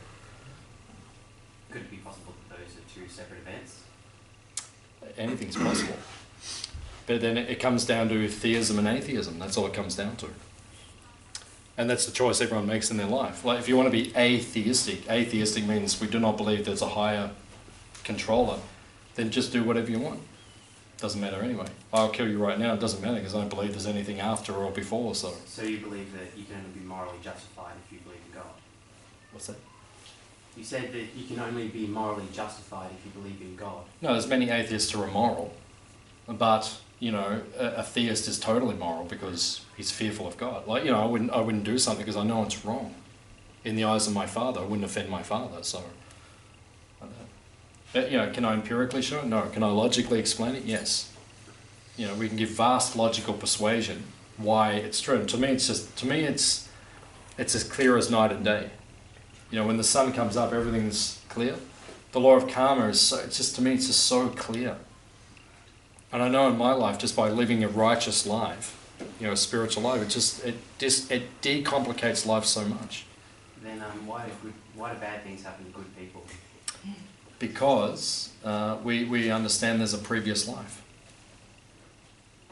Could it be possible that those are two separate events? Anything's possible. But then it comes down to theism and atheism. That's all it comes down to. And that's the choice everyone makes in their life. Like if you want to be atheistic means we do not believe there's a higher controller, then just do whatever you want. Doesn't matter anyway. I'll kill you right now, it doesn't matter because I don't believe there's anything after or before, so. So you believe that you can only be morally justified if you believe in God? What's that? You said that you can only be morally justified if you believe in God. No, there's many atheists who are immoral, but, you know, a theist is totally moral because he's fearful of God. Like, you know, I wouldn't do something because I know it's wrong. In the eyes of my father, I wouldn't offend my father, so. But, you know, can I empirically show it? No. Can I logically explain it? Yes. You know, we can give vast logical persuasion why it's true. And to me, it's as clear as night and day. You know, when the sun comes up, everything's clear. The law of karma is so, to me, it's just so clear. And I know in my life, just by living a righteous life, you know, a spiritual life, it decomplicates life so much. Then why do bad things happen to good people? Because we understand there's a previous life.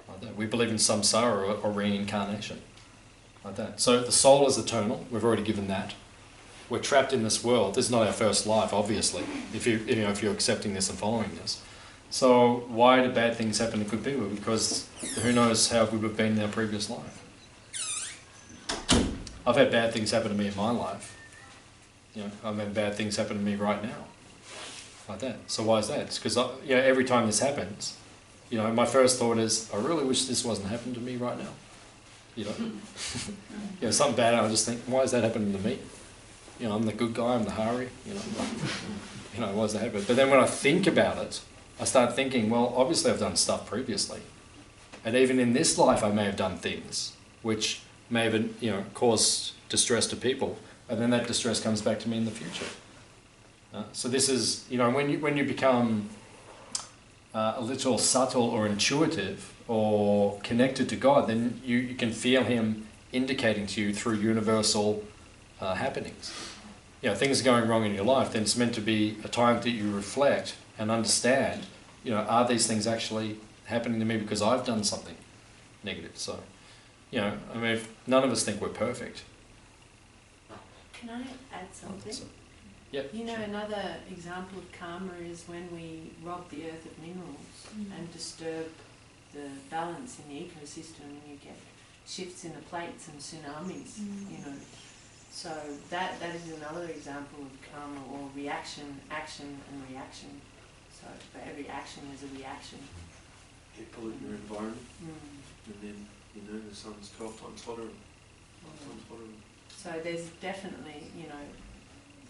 Like that. We believe in samsara or reincarnation. Like that. So the soul is eternal. We've already given that. We're trapped in this world. This is not our first life, obviously, if you're accepting this and following this. So why do bad things happen to good people? Because who knows how good we've been in our previous life. I've had bad things happen to me in my life. You know, I've had bad things happen to me right now. Like that. So why is that? It's because you know, every time this happens, you know, my first thought is, I really wish this wasn't happening to me right now. You know, you know, something bad. I just think, why is that happening to me? You know, I'm the good guy. I'm the Hare. You know, why is that happening? But then when I think about it, I start thinking, well, obviously I've done stuff previously, and even in this life, I may have done things which may have, you know, caused distress to people, and then that distress comes back to me in the future. So this is, you know, when you become a little subtle or intuitive or connected to God, then you can feel Him indicating to you through universal happenings. You know, things are going wrong in your life, then it's meant to be a time that you reflect and understand, you know, are these things actually happening to me because I've done something negative? So, you know, I mean, none of us think we're perfect. Can I add something? Yep. You know, another example of karma is when we rob the earth of minerals and disturb the balance in the ecosystem, and you get shifts in the plates and tsunamis, you know. So that is another example of karma, or reaction, action and reaction. So for every action there's a reaction. You pollute your environment, and then, you know, the sun's 12 times hotter. So there's definitely, you know,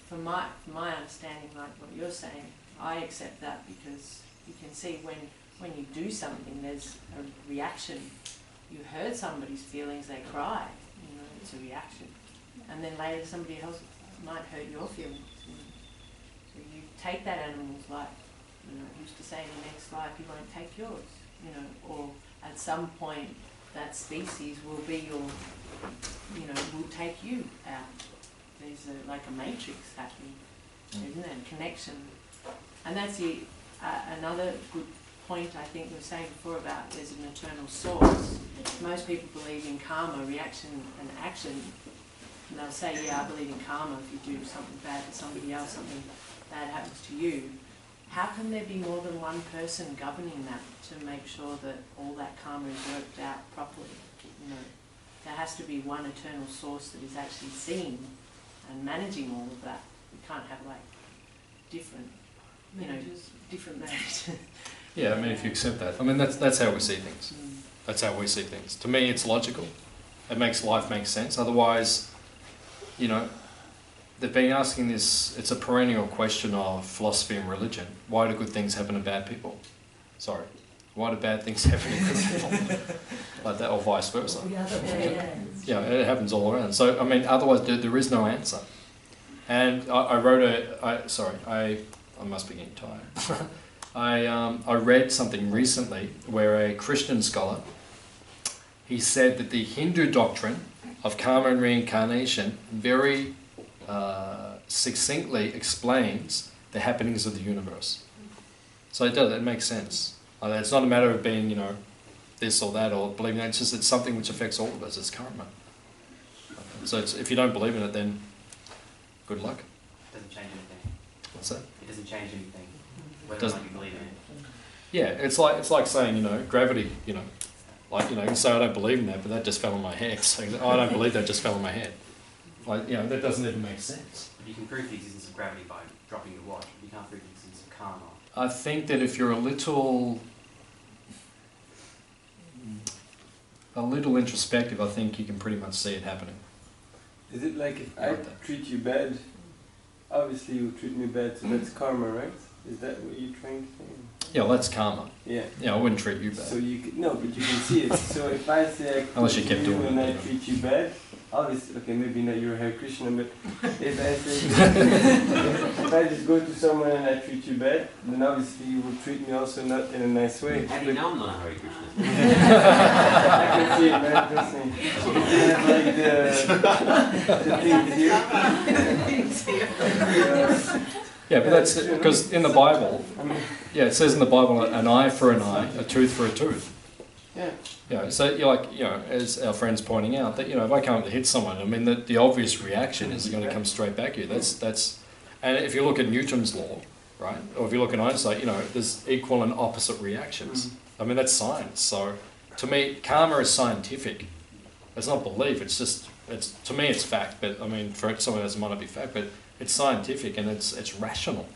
from my understanding, like what you're saying, I accept that because you can see when you do something, there's a reaction. You hurt somebody's feelings, they cry, you know, it's a reaction. And then later somebody else might hurt your feelings. You know. So you take that animal's life. You know, I used to say in the next life you won't take yours, you know, or at some point that species will be your, you know, will take you out. There's like a matrix happening, isn't there? Connection. And that's another good point I think we were saying before about there's an eternal source. Most people believe in karma, reaction and action. And they'll say, yeah, I believe in karma. If you do something bad to somebody else, something bad happens to you. How can there be more than one person governing that to make sure that all that karma is worked out properly? You know, there has to be one eternal source that is actually seen and managing all of that. We can't have like different, you know, different managers. Yeah, I mean, if you accept that, I mean, that's how we see things. That's how we see things. To me, it's logical. It makes life make sense. Otherwise, you know, they've been asking this, it's a perennial question of philosophy and religion. Why do good things happen to bad people? Sorry. Why do bad things happen to good people? Like that, or vice versa. Yeah, it happens all around. So, I mean, otherwise there is no answer. And I must be getting tired. I read something recently where a Christian scholar, he said that the Hindu doctrine of karma and reincarnation very succinctly explains the happenings of the universe. So it does, it makes sense. It's not a matter of being, you know, this or that, or believing that. It's something which affects all of us. It's karma. So if you don't believe in it, then good luck. It doesn't change anything. What's that? It doesn't change anything, whether or not you believe in it. Yeah, it's like saying, you know, gravity, you know. Like, you know, you can say I don't believe in that, but that just fell on my head. So I don't believe that just fell on my head. Like, you know, that doesn't even make sense. But you can prove the existence of gravity by dropping your watch, but you can't prove the existence of karma. I think that if you're a little introspective, I think you can pretty much see it happening. Is it like if I treat you bad, obviously you treat me bad, so that's karma, right? Is that what you're trying to say? Yeah, well, that's karma. Yeah. Yeah, I wouldn't treat you bad. So no, but you can see it. So if I say Unless you kept doing and it. I treat you bad, obviously, okay, maybe not you're Hare Krishna, but if I say, if I just go to someone and I treat you bad, then obviously you will treat me also not in a nice way. How do you know I'm not a Hare Krishna? I can see it, man, trust me. Like the things here. Yeah, but that's because in the Bible, yeah, it says in the Bible, an eye for an eye, a tooth for a tooth. Yeah. Yeah, so you're like, you know, as our friend's pointing out, that, you know, if I come up to hit someone, I mean, the obvious reaction is going to come straight back at you. That's, and if you look at Newton's law, right, or if you look at Einstein, you know, there's equal and opposite reactions. I mean, that's science. So to me, karma is scientific. It's not belief. It's just, to me, it's fact. But I mean, for someone else, it might not be fact, but it's scientific and it's rational.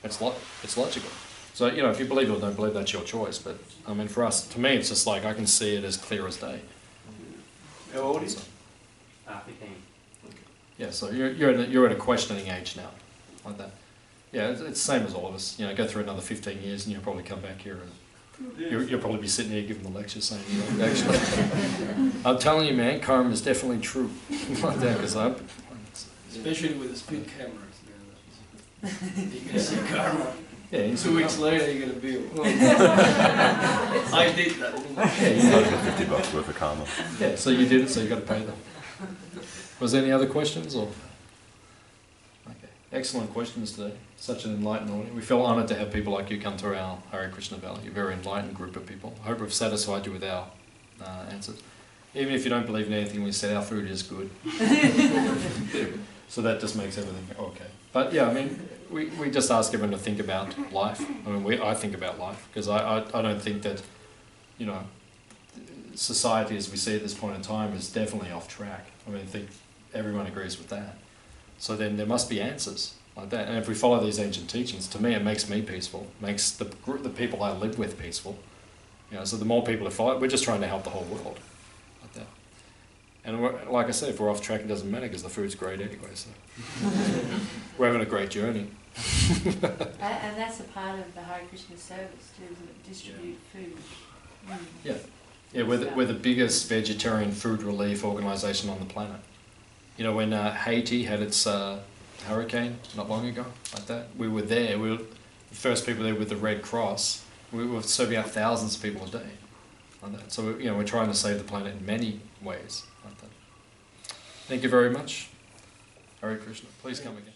It's logical. So, you know, if you believe it or don't believe, that's your choice. But, I mean, for us, to me, it's just like I can see it as clear as day. How old are you? 15. Yeah, so you're at a questioning age now, like that. Yeah, it's the same as all of us. You know, go through another 15 years and you'll probably come back here and you'll probably be sitting here giving the lecture saying, you know, actually, I'm telling you, man, karma is definitely true. Like that, because Especially with the speed cameras. You can see karma. Yeah, 2 weeks later you get a bill. I did that. Yeah, you got $50 worth of karma. Yeah, so you did it, so you got to pay them. Was there any other questions or? Okay, excellent questions today. Such an enlightened audience. We feel honoured to have people like you come to our Hare Krishna Valley. You're a very enlightened group of people. I hope we've satisfied you with our answers. Even if you don't believe in anything we said, our food is good. So that just makes everything okay. But yeah, I mean, we just ask everyone to think about life. I mean, I think about life because I don't think that, you know, society as we see at this point in time is definitely off track. I mean, I think everyone agrees with that. So then there must be answers like that. And if we follow these ancient teachings, to me, it makes me peaceful, makes the people I live with peaceful. You know, so the more people who follow it, we're just trying to help the whole world like that. And like I said, if we're off track, it doesn't matter because the food's great anyway. So we're having a great journey. And that's a part of the Hare Krishna service too, isn't it? Distribute food. Yeah, yeah. We're the biggest vegetarian food relief organisation on the planet. You know, when Haiti had its hurricane not long ago, like that, we were there. We were the first people there with the Red Cross. We were serving out thousands of people a day, like that. So you know, we're trying to save the planet in many ways, like that. Thank you very much. Hare Krishna. Please come again.